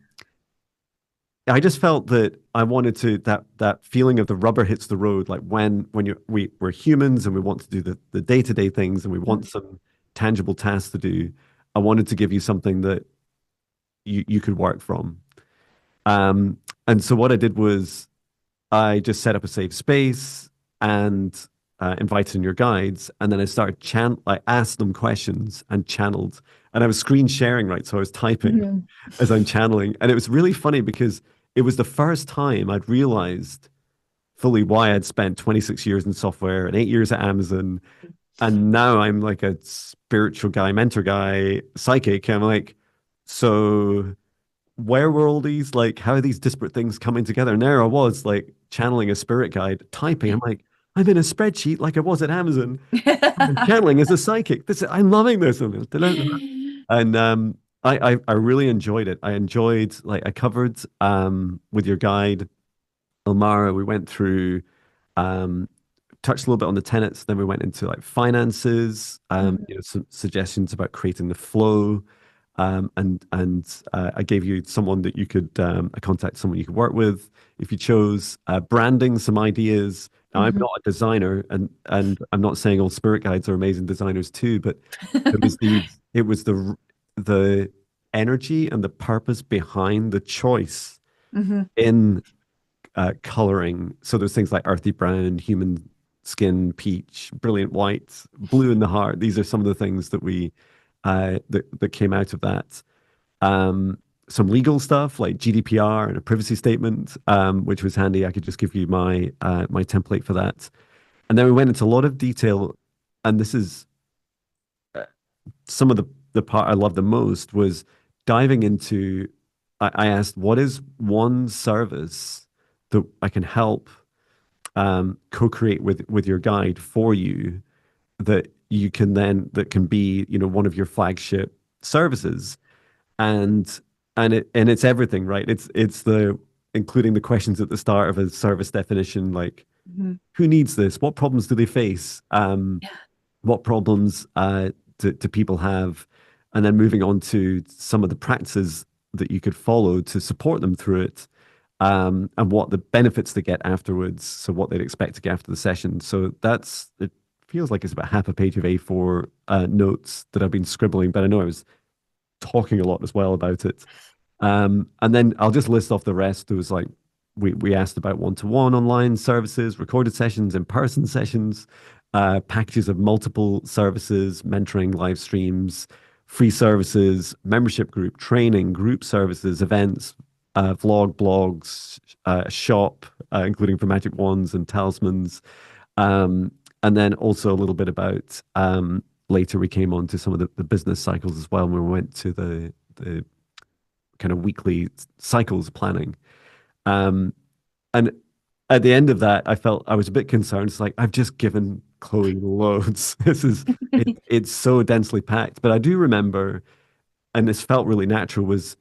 I just felt that I wanted to that feeling of the rubber hits the road, like when we're humans and we want to do the day-to-day things and we want some tangible tasks to do. I wanted to give you something that you could work from. Um, and so what I did was I just set up a safe space and invited in your guides, and then I started I asked them questions and channeled, and I was screen sharing, right? So I was typing Mhm. as I'm channeling, and it was really funny because it was the first time I'd realized fully why I'd spent 26 years in software and 8 years at Amazon, and now I'm like a spiritual guy, mentor guy, psychic. I'm like, so where were all these like how are these disparate things coming together? And there I was like channeling a spirit guide, typing. I'm like, I'm in a spreadsheet like I was at Amazon. I'm channeling as a psychic. I'm loving this. And I really enjoyed it. I enjoyed like I covered with your guide, Elmara, we went through um touched a little bit on the tenets, then we went into like finances, some suggestions about creating the flow, and I gave you someone that you could a contact someone you could work with if you chose. Branding some ideas. Now, I'm Hmm. not a designer, and I'm not saying all spirit guides are amazing designers too, but it was the energy and the purpose behind the choice Hmm. in coloring. So there's things like earthy brown, human skin, peach, brilliant white, blue in the heart. These are some of the things that we that came out of that. Um, some legal stuff like GDPR and a privacy statement, which was handy. I could just give you my template for that. And then we went into a lot of detail, and this is some of the part I loved the most was diving into. I asked, what is one service that I can help co-create with your guide for you that you can then that can be one of your flagship services and it's everything, right? It's the including the questions at the start of a service definition, like Hmm. who needs this, what problems do they face, Yeah. what problems do people have, and then moving on to some of the practices that you could follow to support them through it, and what the benefits they get afterwards. So what they'd expect to get after the session. So it feels like it's about half a page of A4 notes that I've been scribbling, but I know I was talking a lot as well about it. And then I'll just list off the rest. There was like we asked about one-to-one online services, recorded sessions, in-person sessions, packages of multiple services, mentoring, live streams, free services, membership group, training, group services, events, vlog, blogs, shop, including for magic wands and talismans. And then also a little bit about later we came on to some of the business cycles as well when we went to the kind of weekly cycles planning. Um, and at the end of that, I felt I was a bit concerned. It's like I've just given Chloe loads. It's so densely packed. But I do remember, and this felt really natural, was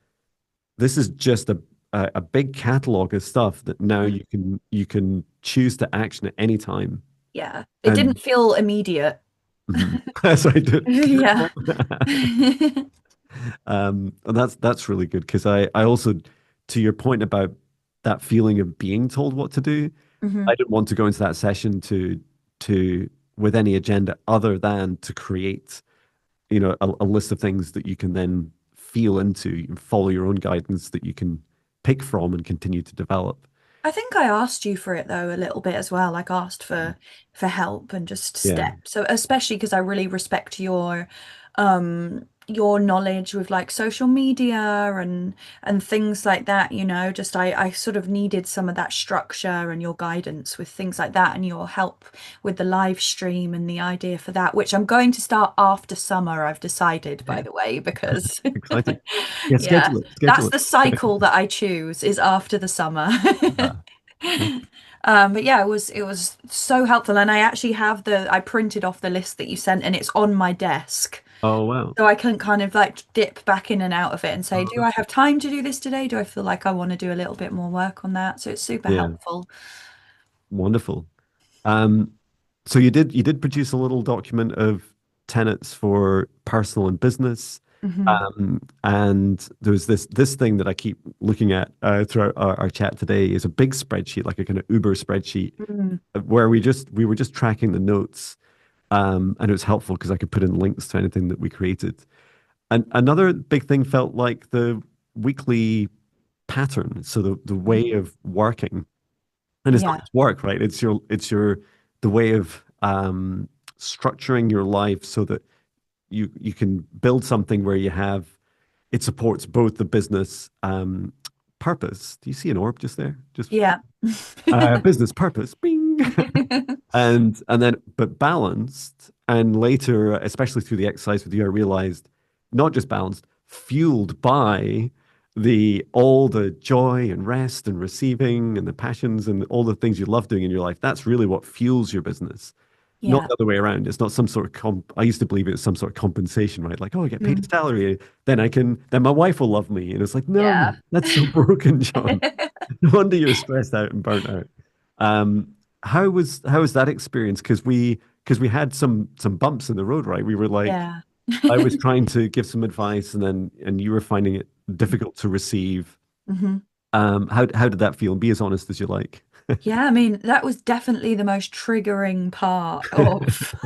this is just a big catalog of stuff that now you can choose to action at any time. Yeah. It And didn't feel immediate. mhm. So I did. Yeah. And that's really good because I also, to your point about that feeling of being told what to do, I Hmm. didn't want to go into that session to with any agenda other than to create, a list of things that you can then feel into, you can follow your own guidance that you can pick from and continue to develop. I think I asked you for it though a little bit as well. Like asked for help and just Yeah. steps. So especially because I really respect your knowledge with like social media and things like that, just I sort of needed some of that structure and your guidance with things like that and your help with the live stream and the idea for that, which I'm going to start after summer, I've decided, by Yeah. the way, because Exciting. Yeah, yeah, schedule it. that's Schedule the it. cycle that I choose is after the summer. Uh, But yeah, it was so helpful, and I actually have I printed off the list that you sent, and it's on my desk, oh wow. so I can kind of like dip back in and out of it and say, Oh, do I that's have time to do this today? Do I feel like I want to do a little bit more work on that? So it's super yeah, helpful. wonderful. Um, so you did produce a little document of tenets for personal and business. Hmm. And there was this thing that I keep looking at throughout our chat today is a big spreadsheet, like a kind of Uber spreadsheet, Mm. where we were just tracking the notes. And it was helpful because I could put in links to anything that we created. And another big thing felt like the weekly pattern, so the way of working. And it's not Yeah, just work, right? It's your the way of structuring your life so that you can build something where you have it supports both the business purpose. Do you see an orb just there? Just yeah. business purpose, bing, and then but balanced. And later, especially through the exercise with you, I realized not just balanced, fueled by the all the joy and rest and receiving and the passions and all the things you love doing in your life. That's really what fuels your business, not Yeah. the other way around. It's not some sort of I used to believe it was some sort of compensation, right? Like, oh, I get paid a Mm. salary, then my wife will love me. And it's like, no, Yeah. that's so broken, John. No wonder you're stressed out and burnt out. How was that experience? Because we had some bumps in the road, right? We were like Yeah. I was trying to give some advice, and then you were finding it difficult to receive. hmm How did that feel? Be as honest as you like. Yeah, I mean, that was definitely the most triggering part of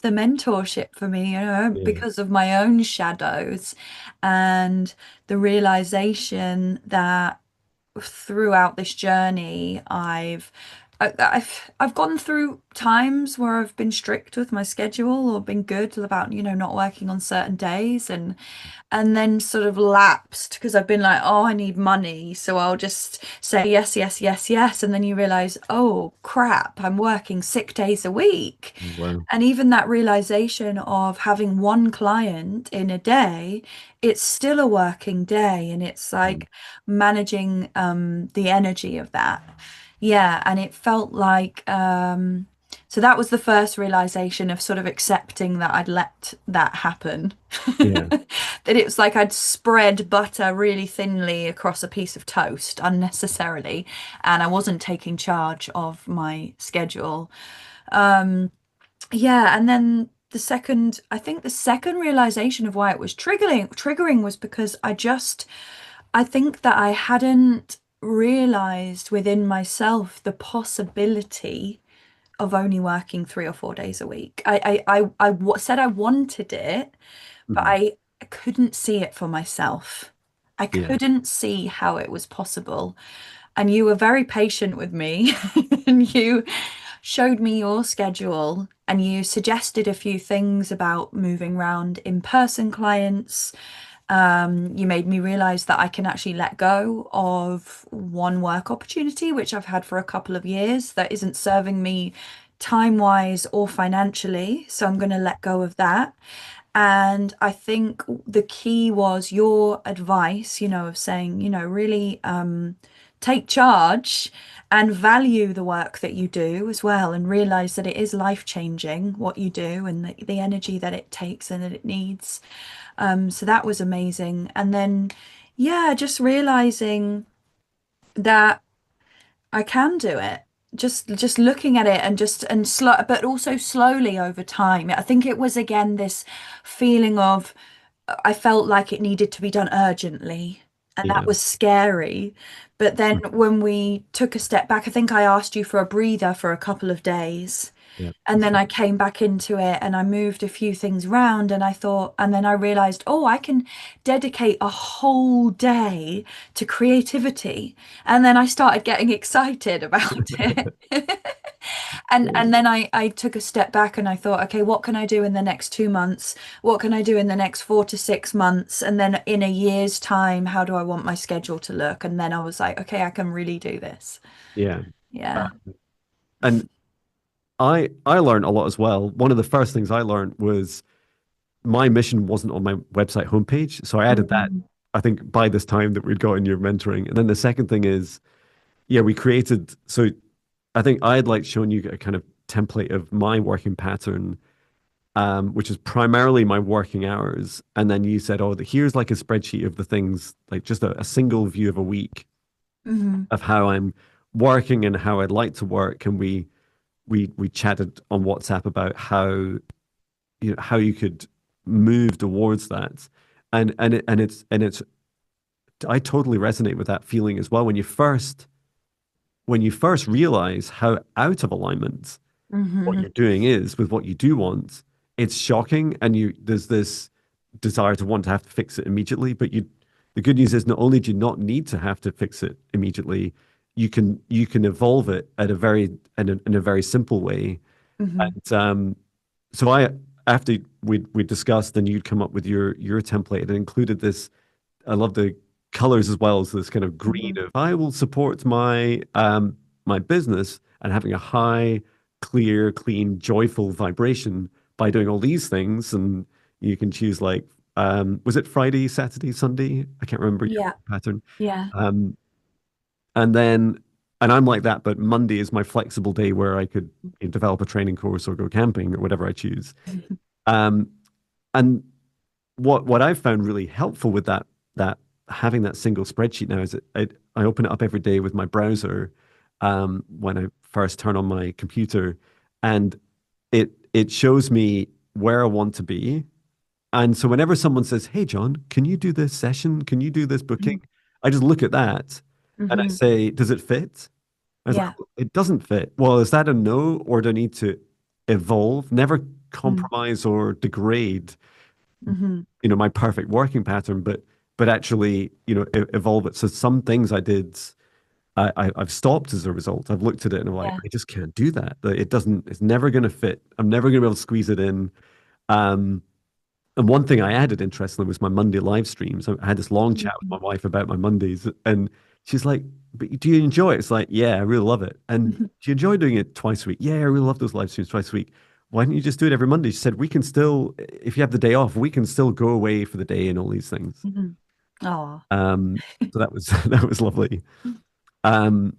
the mentorship for me, Yeah. because of my own shadows and the realization that throughout this journey, I've gone through times where I've been strict with my schedule or been good about, not working on certain days, and then sort of lapsed because I've been like, oh, I need money. So I'll just say yes, yes, yes, yes. And then you realize, oh, crap, I'm working 6 days a week. Wow. And even that realization of having one client in a day, it's still a working day. And it's Mm. like managing the energy of that. Yeah. And it felt like, so that was the first realization of sort of accepting that I'd let that happen. Yeah. That it was like I'd spread butter really thinly across a piece of toast unnecessarily, and I wasn't taking charge of my schedule. Yeah, and then I think the second realization of why it was triggering was because I think that I hadn't realized within myself the possibility of only working 3 or 4 days a week. Said I wanted it, but Mhm. I couldn't see it for myself. I Yeah. couldn't see how it was possible. And you were very patient with me and you showed me your schedule and you suggested a few things about moving around in-person clients. You made me realize that I can actually let go of one work opportunity, which I've had for a couple of years, that isn't serving me time-wise or financially. So I'm going to let go of that. And I think the key was your advice, of saying, really take charge and value the work that you do as well, and realize that it is life-changing what you do and the energy that it takes and that it needs. So that was amazing. And then, yeah, just realizing that I can do it. Just looking at it and just and slow, but also slowly over time. I think it was again this feeling of I felt like it needed to be done urgently, and that Yeah. was scary. But then Mm. when we took a step back, I think I asked you for a breather for a couple of days. Yeah. And That's then right. I came back into it and I moved a few things around and I thought, and then I realized, oh, I can dedicate a whole day to creativity. And then I started getting excited about it. And Great. then I took a step back and I thought, okay, what can I do in the next 2 months? What can I do in the next 4 to 6 months? And then in a year's time, how do I want my schedule to look? And then I was like, okay, I can really do this. Yeah. Uh, Yeah. and I learned a lot as well. One of the first things I learned was my mission wasn't on my website homepage, so I added that. Mm, I think by this time that we'd gotten your mentoring, and then the second thing is, yeah, we created. So I think I had like shown you a kind of template of my working pattern, which is primarily my working hours, and then you said, oh, here's like a spreadsheet of the things, like just a single view of a week mhm, of how I'm working and how I'd like to work, and we chatted on WhatsApp about how you could move towards that, and it's I totally resonate with that feeling as well when you first realize how out of alignment what mhm, you're doing is with what you do want. It's shocking, and there's this desire to want to have to fix it immediately, but the good news is not only do you not need to have to fix it immediately, you can evolve it in a very simple way. mhm. And so after we discussed, and you'd come up with your template. It included this. I love the colors as well as this kind of green Mhm. of I will support my business and having a high, clear, clean, joyful vibration by doing all these things. And you can choose like was it Friday, Saturday, Sunday? I can't remember your Yeah, pattern. yeah. Um, and then and I'm like that, but Monday is my flexible day where I could develop a training course or go camping or whatever I choose. Um, and what I've found really helpful with that having that single spreadsheet now is I open it up every day with my browser when I first turn on my computer, and it shows me. where I want to be. And so whenever someone says, "Hey, John, can you do this session? Can you do this booking?" I just look at that and I Mm-hmm. say, "Does it fit?" I was like, Yeah. "It doesn't fit." Well, is that a no, or do I need to evolve? Never compromise or degrade, Mm-hmm. my perfect working pattern, but actually, evolve it. So some things I did, I've stopped as a result. I've looked at it and I'm like, Yeah. I just can't do that. It doesn't. It's never going to fit. I'm never going to be able to squeeze it in. Um, And one thing I added, interestingly, was my Monday live streams. I had this long chat with Mm-hmm. my wife about my Mondays, and she's like, "But do you enjoy it?" It's like, "Yeah, I really love it." And Mm-hmm. do you enjoy doing it twice a week? Yeah, I really love those live streams twice a week. Why don't you just do it every Monday? She said, "We can still, if you have the day off, we can still go away for the day and all these things." Mm-hmm. Oh. Um, so that was that was lovely. Um,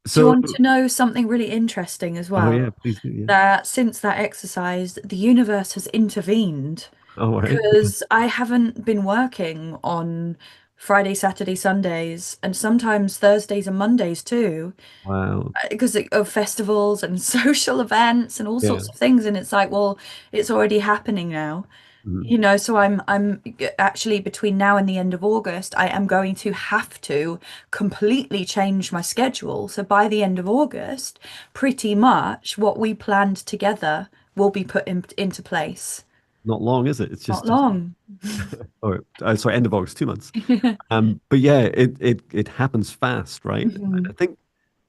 Do you so, want to know something really interesting as oh well? yeah, please do. Yeah. That since that exercise, the universe has intervened Oh, all right. because I haven't been working on Friday, Saturday, Sundays, and sometimes Thursdays and Mondays too, Wow. because of festivals and social events and all Yeah. sorts of things. And it's like, well, it's already happening now. Mhm. You know, so I'm actually between now and the end of August, I am going to have to completely change my schedule. So by the end of August, pretty much what we planned together will be put into place. Not long, is it? It's Not just long. or sorry, end of August, 2 months. But yeah, it happens fast, right? And I Mhm. think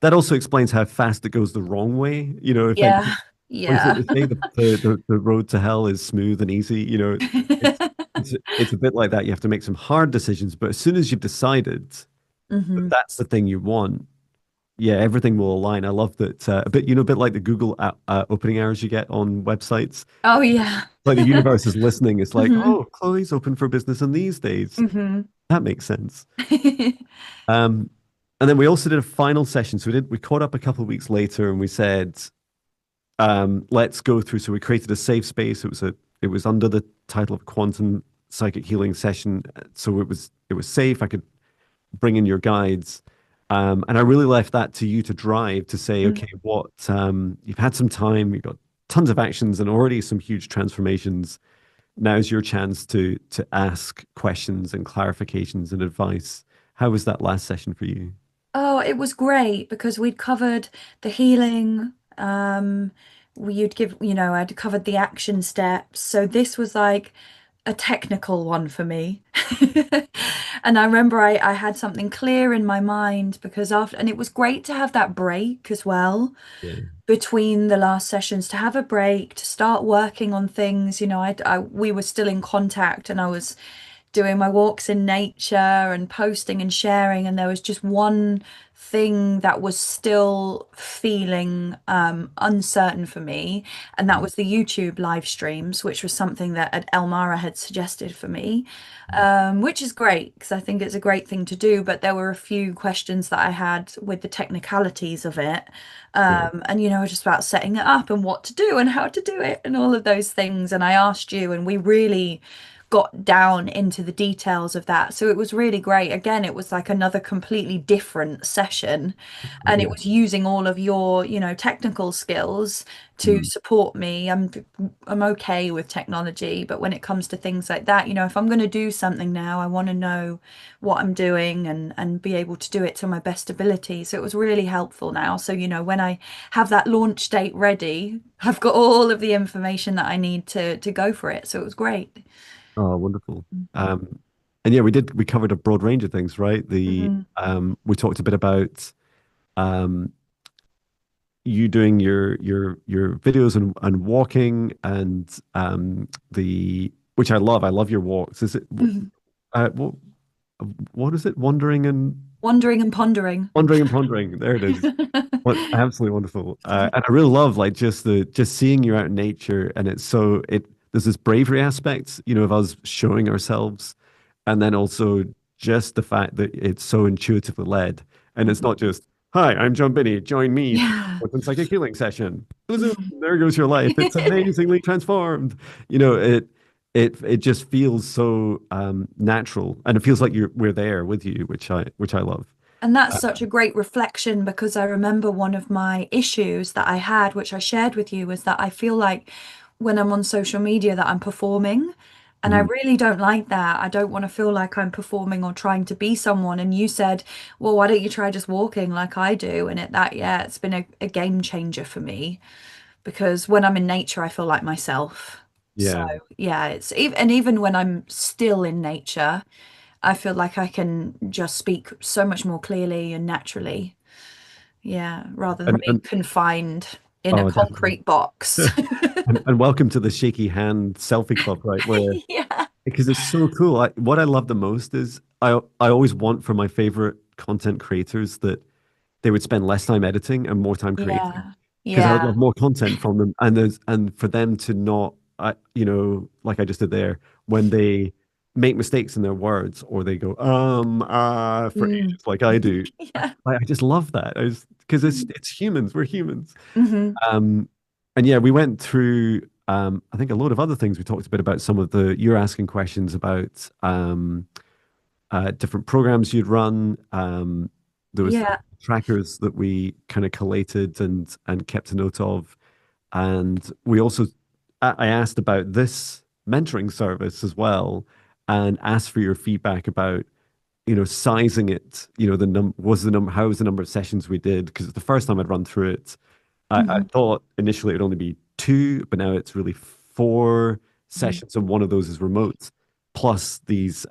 that also explains how fast it goes the wrong way. If Yeah. what is it Yeah. they say the road to hell is smooth and easy. It's it's a bit like that. You have to make some hard decisions, but as soon as you've decided that hmm that's the thing you want, yeah, everything will align. I love that. A bit like the Google opening hours you get on websites. Oh yeah. Like the universe is listening. It's like, hmm oh, Chloe's open for business on these days. hmm That makes sense. Um, and then we also did a final session. So we caught up a couple of weeks later and we said, let's go through. So we created a safe space. It was under the title of Quantum Psychic Healing Session. So it was safe. I could bring in your guides. And I really left that to you to drive to say, okay, what you've had some time, you've got tons of actions and already some huge transformations. Now's your chance to ask questions and clarifications and advice. How was that last session for you? Oh, it was great because we'd covered the healing. You'd give, I'd covered the action steps. So this was like a technical one for me. And I remember I had something clear in my mind because and it was great to have that break as well Yeah. between the last sessions, to have a break, to start working on things. We were still in contact and I was doing my walks in nature and posting and sharing, and there was just one thing that was still feeling uncertain for me, and that was the YouTube live streams, which was something that Elmara had suggested for me, which is great because I think it's a great thing to do. But there were a few questions that I had with the technicalities of it, Yeah. and just about setting it up and what to do and how to do it and all of those things. And I asked you, and we really got down into the details of that. So it was really great. Again, it was like another completely different session. And it Yeah. was using all of your, technical skills to Mm. support me. I'm okay with technology, but when it comes to things like that, if I'm going to do something now, I want to know what I'm doing and be able to do it to my best ability. So it was really helpful now. So, when I have that launch date ready, I've got all of the information that I need to go for it. So it was great. Oh, wonderful. Um, and yeah, we covered a broad range of things, right? Mhm. We talked a bit about um you doing your videos and walking and the which I love. I love your walks. Is it Mhm. what is it? Wandering and pondering. Wandering and pondering. There it is. What absolutely wonderful. And I really love like just seeing you out in nature, and there's this bravery aspect, of us showing ourselves, and then also just the fact that it's so intuitively led, and it's not just, "Hi, I'm Jon Binnie. Join me for Yeah. a psychic healing session." Zoom, there goes your life. It's amazingly transformed. It just feels so natural, and it feels like we're there with you, which I love. And that's such a great reflection because I remember one of my issues that I had, which I shared with you, was that I feel like when I'm on social media that I'm performing. And I Mhm. really don't like that. I don't want to feel like I'm performing or trying to be someone. And you said, well, why don't you try just walking like I do? And yeah, it's been a game changer for me because when I'm in nature, I feel like myself. So Yeah. yeah, and even when I'm still in nature, I feel like I can just speak so much more clearly and naturally. Yeah, rather than being And confined in a oh, definitely. concrete box. And welcome to the shaky hand selfie club, right? Where Yeah. because it's so cool. What I love the most is I always want for my favorite content creators that they would spend less time editing and more time creating Yeah. because I would love Yeah. more content from them and for them to not like I just did there when they make mistakes in their words or they go for Mm. ages like I do. Yeah. I just love that because it's humans, we're humans. Hmm. um and yeah, we went through I think a load of other things. We talked a bit about some of the you're asking questions about different programs you'd run. There was Yeah. trackers that we kind of collated and kept a note of, and we also I asked about this mentoring service as well, and asked for your feedback about sizing it. The number how was the number of sessions we did because the first time I'd run through it, I Hmm. thought initially it would only be two, but now it's really four sessions, and one of those is remote, plus these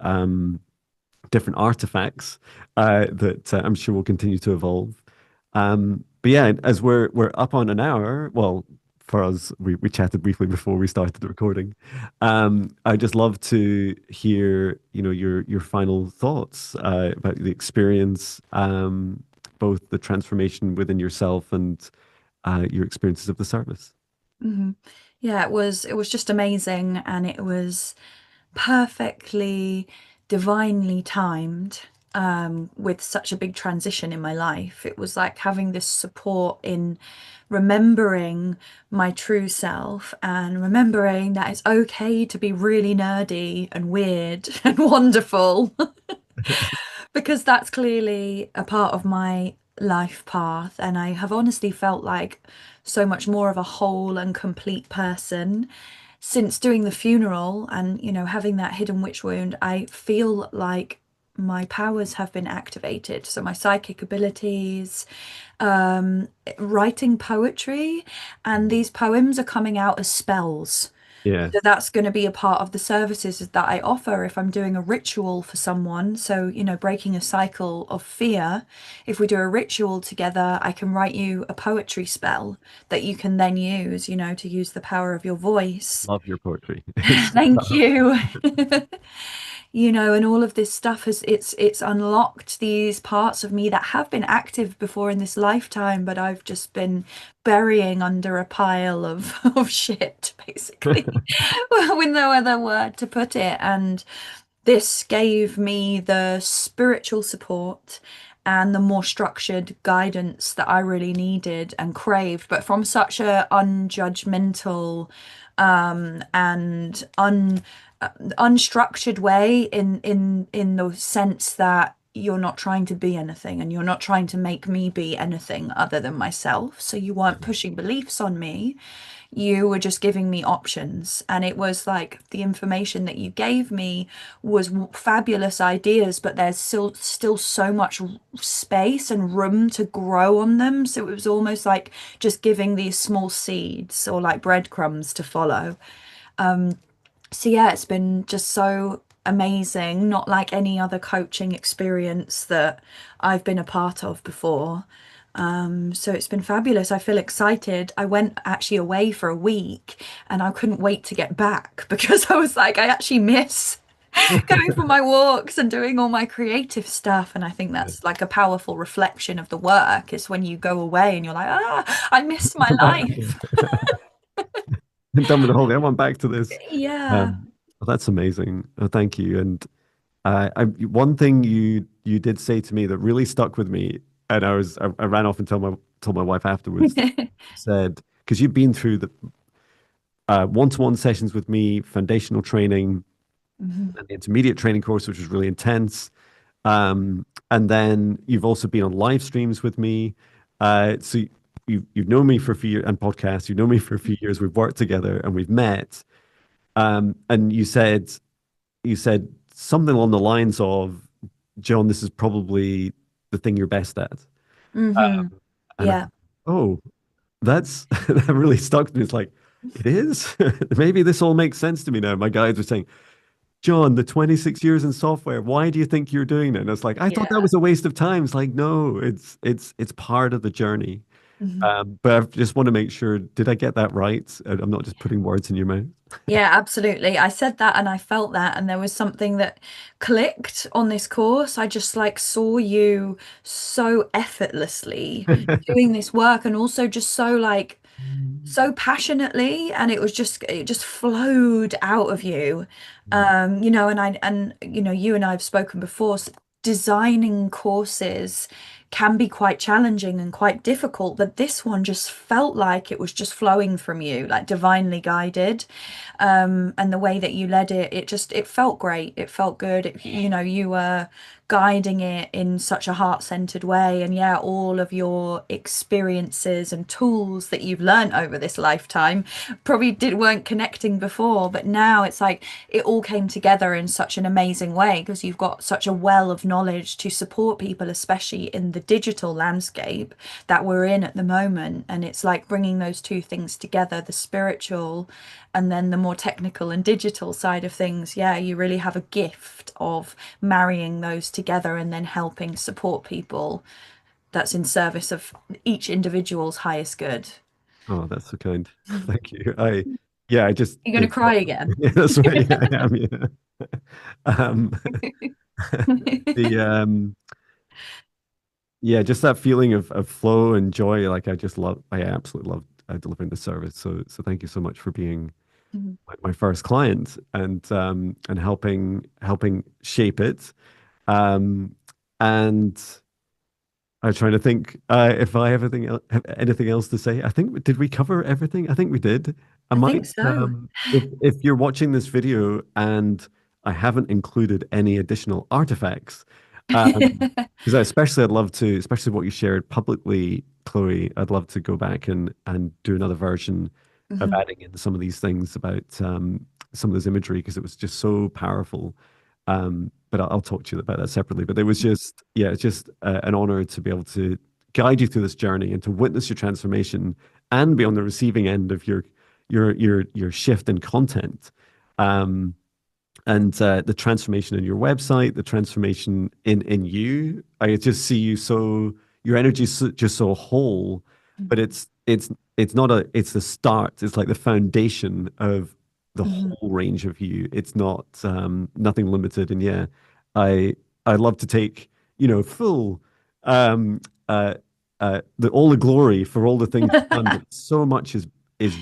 different artifacts that I'm sure will continue to evolve. But yeah, as we're up on an hour, well, for us, we chatted briefly before we started the recording. I'd just love to hear, your final thoughts about the experience, both the transformation within yourself and your experiences of the service. Hmm. Yeah, it was just amazing and it was perfectly divinely timed with such a big transition in my life. It was like having this support in remembering my true self and remembering that it's okay to be really nerdy and weird and wonderful because that's clearly a part of my life path. And I have honestly felt like so much more of a whole and complete person since doing the funeral and, having that hidden witch wound. I feel like my powers have been activated. So my psychic abilities, writing poetry, and these poems are coming out as spells. Yeah, So that's going to be a part of the services that I offer if I'm doing a ritual for someone. So, breaking a cycle of fear. If we do a ritual together, I can write you a poetry spell that you can then use, to use the power of your voice. love your poetry. It's so Thank powerful. you. And all of this stuff has it's unlocked these parts of me that have been active before in this lifetime, but I've just been burying under a pile of of shit, basically, with no other word to put it. And this gave me the spiritual support and the more structured guidance that I really needed and craved, but from such a unjudgmental and unstructured way in the sense that you're not trying to be anything and you're not trying to make me be anything other than myself. So you weren't pushing beliefs on me. You were just giving me options. And it was like the information that you gave me was fabulous ideas, but there's still so much space and room to grow on them. So it was almost like just giving these small seeds or like breadcrumbs to follow. So yeah, it's been just so amazing, not like any other coaching experience that I've been a part of before. So it's been fabulous. I feel excited. I went actually away for a week and I couldn't wait to get back because I was like, I actually miss going for my walks and doing all my creative stuff. And I think Yeah. that's like a powerful reflection of the work is when you go away and you're like, I miss my Come back. life. I'm done with the whole thing. I want back to this. Yeah. Well, that's amazing. Oh, thank you. And one thing you did say to me that really stuck with me, and I ran off and told my wife afterwards. Said because you've been through the one-to-one sessions with me, foundational training, Mhm. and the intermediate training course, which was really intense. And then you've also been on live streams with me. So you've known me for a few years and podcasts. You've known me for a few years. We've worked together and we've met. And you said something along the lines of, John, this is probably the thing you're best at. Hmm. And I, Yeah. oh, that's that really stuck to me. It's like, it is. Maybe this all makes sense to me now. My guides were saying, John, the 26 years in software, why do you think you're doing it? And it's like, I thought that Yeah. was a waste of time. It's like, no, it's part of the journey. Mhm. But I just want to make sure, did I get that right? I'm not just putting words in your mouth. Yeah, absolutely. I said that and I felt that, and there was something that clicked on this course. I just like saw you so effortlessly doing this work, and also just so like so passionately, and it just flowed out of you. You and I have spoken before, designing courses can be quite challenging and quite difficult, but this one just felt like it was just flowing from you, like divinely guided. And the way that you led it, it felt great. It felt good. You were guiding it in such a heart-centered way. And yeah, all of your experiences and tools that you've learned over this lifetime probably did weren't connecting before, but now it's like it all came together in such an amazing way because you've got such a well of knowledge to support people, especially in the digital landscape that we're in at the moment. And it's like bringing those two things together, the spiritual and then the more technical and digital side of things. Yeah, you really have a gift of marrying those together and then helping support people that's in service of each individual's highest good. Oh, that's so kind. Thank you. Yeah, I just, You're going to cry again. yeah, that's right. Yeah, I am. Yeah. Um, the yeah, just that feeling of flow and joy. Like I absolutely love delivering the service. So thank you so much for being my first client and helping shape it. Um, and I was trying to think if I have anything else to say. I think, did we cover everything? I think we did. I I might, think so. if you're watching this video and I haven't included any additional artifacts, because especially I'd love to, especially what you shared publicly, Chloe, I'd love to go back and do another version of Mhm. adding in some of these things about some of this imagery because it was just so powerful. But I'll talk to you about that separately. But it was just, yeah, it's just an honor to be able to guide you through this journey and to witness your transformation and be on the receiving end of your shift in content. Um, and the transformation in your website, the transformation in you. I just see you so your energy is just so whole, but it's not a it's the start. It's like the foundation of the Mhm. whole range of you. It's not nothing limited. And yeah, I I love to take full um, all the glory for all the things you've done, but so much is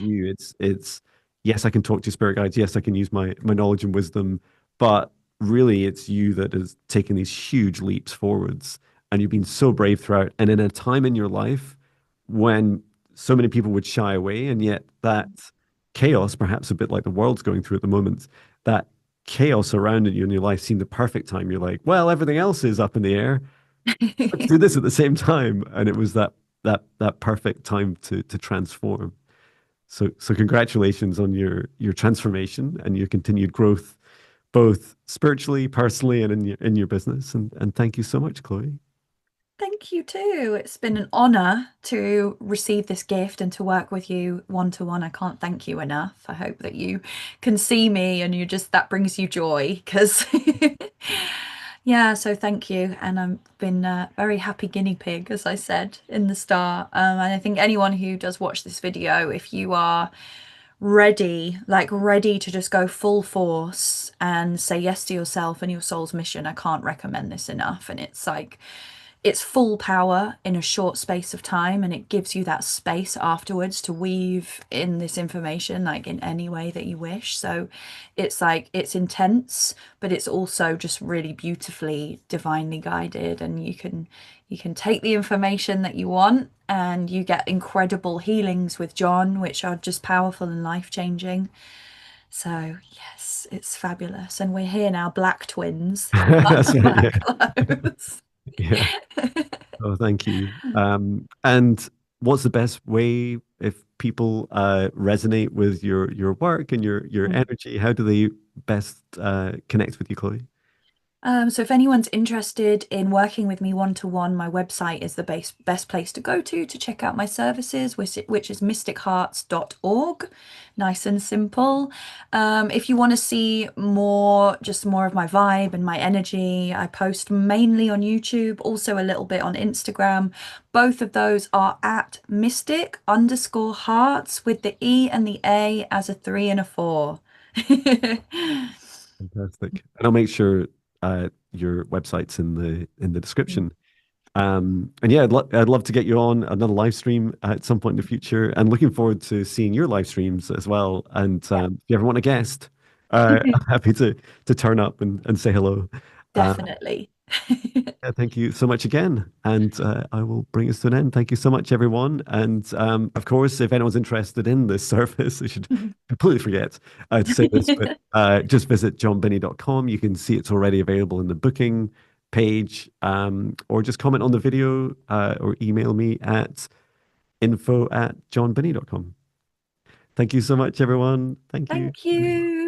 you. It's yes, I can talk to spirit guides. Yes, I can use my knowledge and wisdom, but really, it's you that has taken these huge leaps forwards, and you've been so brave throughout. And in a time in your life when so many people would shy away, and yet that chaos, perhaps a bit like the world's going through at the moment, that chaos surrounding you in your life seemed the perfect time. You're like, well, everything else is up in the air. Let's do this at the same time, and it was that perfect time to transform. So congratulations on your transformation and your continued growth, both spiritually, personally, and in your business. And thank you so much, Chloe. Thank you too. It's been an honor to receive this gift and to work with you one to one. I can't thank you enough. I hope that you can see me and that brings you joy because yeah, so thank you. And I've been a very happy guinea pig, as I said in the start. And I think anyone who does watch this video, if you are ready, like ready to just go full force and say yes to yourself and your soul's mission, I can't recommend this enough. And it's like, it's full power in a short space of time, and it gives you that space afterwards to weave in this information like in any way that you wish. So it's like it's intense, but it's also just really beautifully divinely guided, and you can take the information that you want and you get incredible healings with Jon, which are just powerful and life-changing. So yes, it's fabulous, and we're here now, black twins in That's right. black Yeah. clothes. Yeah. Oh, thank you. And what's the best way if people resonate with your work and your Mm. energy? How do they best connect with you, Chloe? So if anyone's interested in working with me one-to-one, my website is the best place to go to check out my services, which is mystichearts.org. Nice and simple. If you want to see more, just more of my vibe and my energy, I post mainly on YouTube, also a little bit on Instagram. Both of those are at mystic_hearts with the E and the A as a 3 and a 4. Fantastic. And I'll make sure your website's in the description. And yeah, I'd love to get you on another live stream at some point in the future, and looking forward to seeing your live streams as well. And Yeah. if you ever want a guest, I'm happy to turn up and say hello. Uh, Definitely. yeah, thank you so much again, and I will bring us to an end. Thank you so much, everyone. And of course, if anyone's interested in this service, I should completely forget to say this, but just visit jonbinnie.com. You can see it's already available in the booking page, or just comment on the video or email me at info@jonbinnie.com. Thank you so much, everyone. Thank you. Thank you.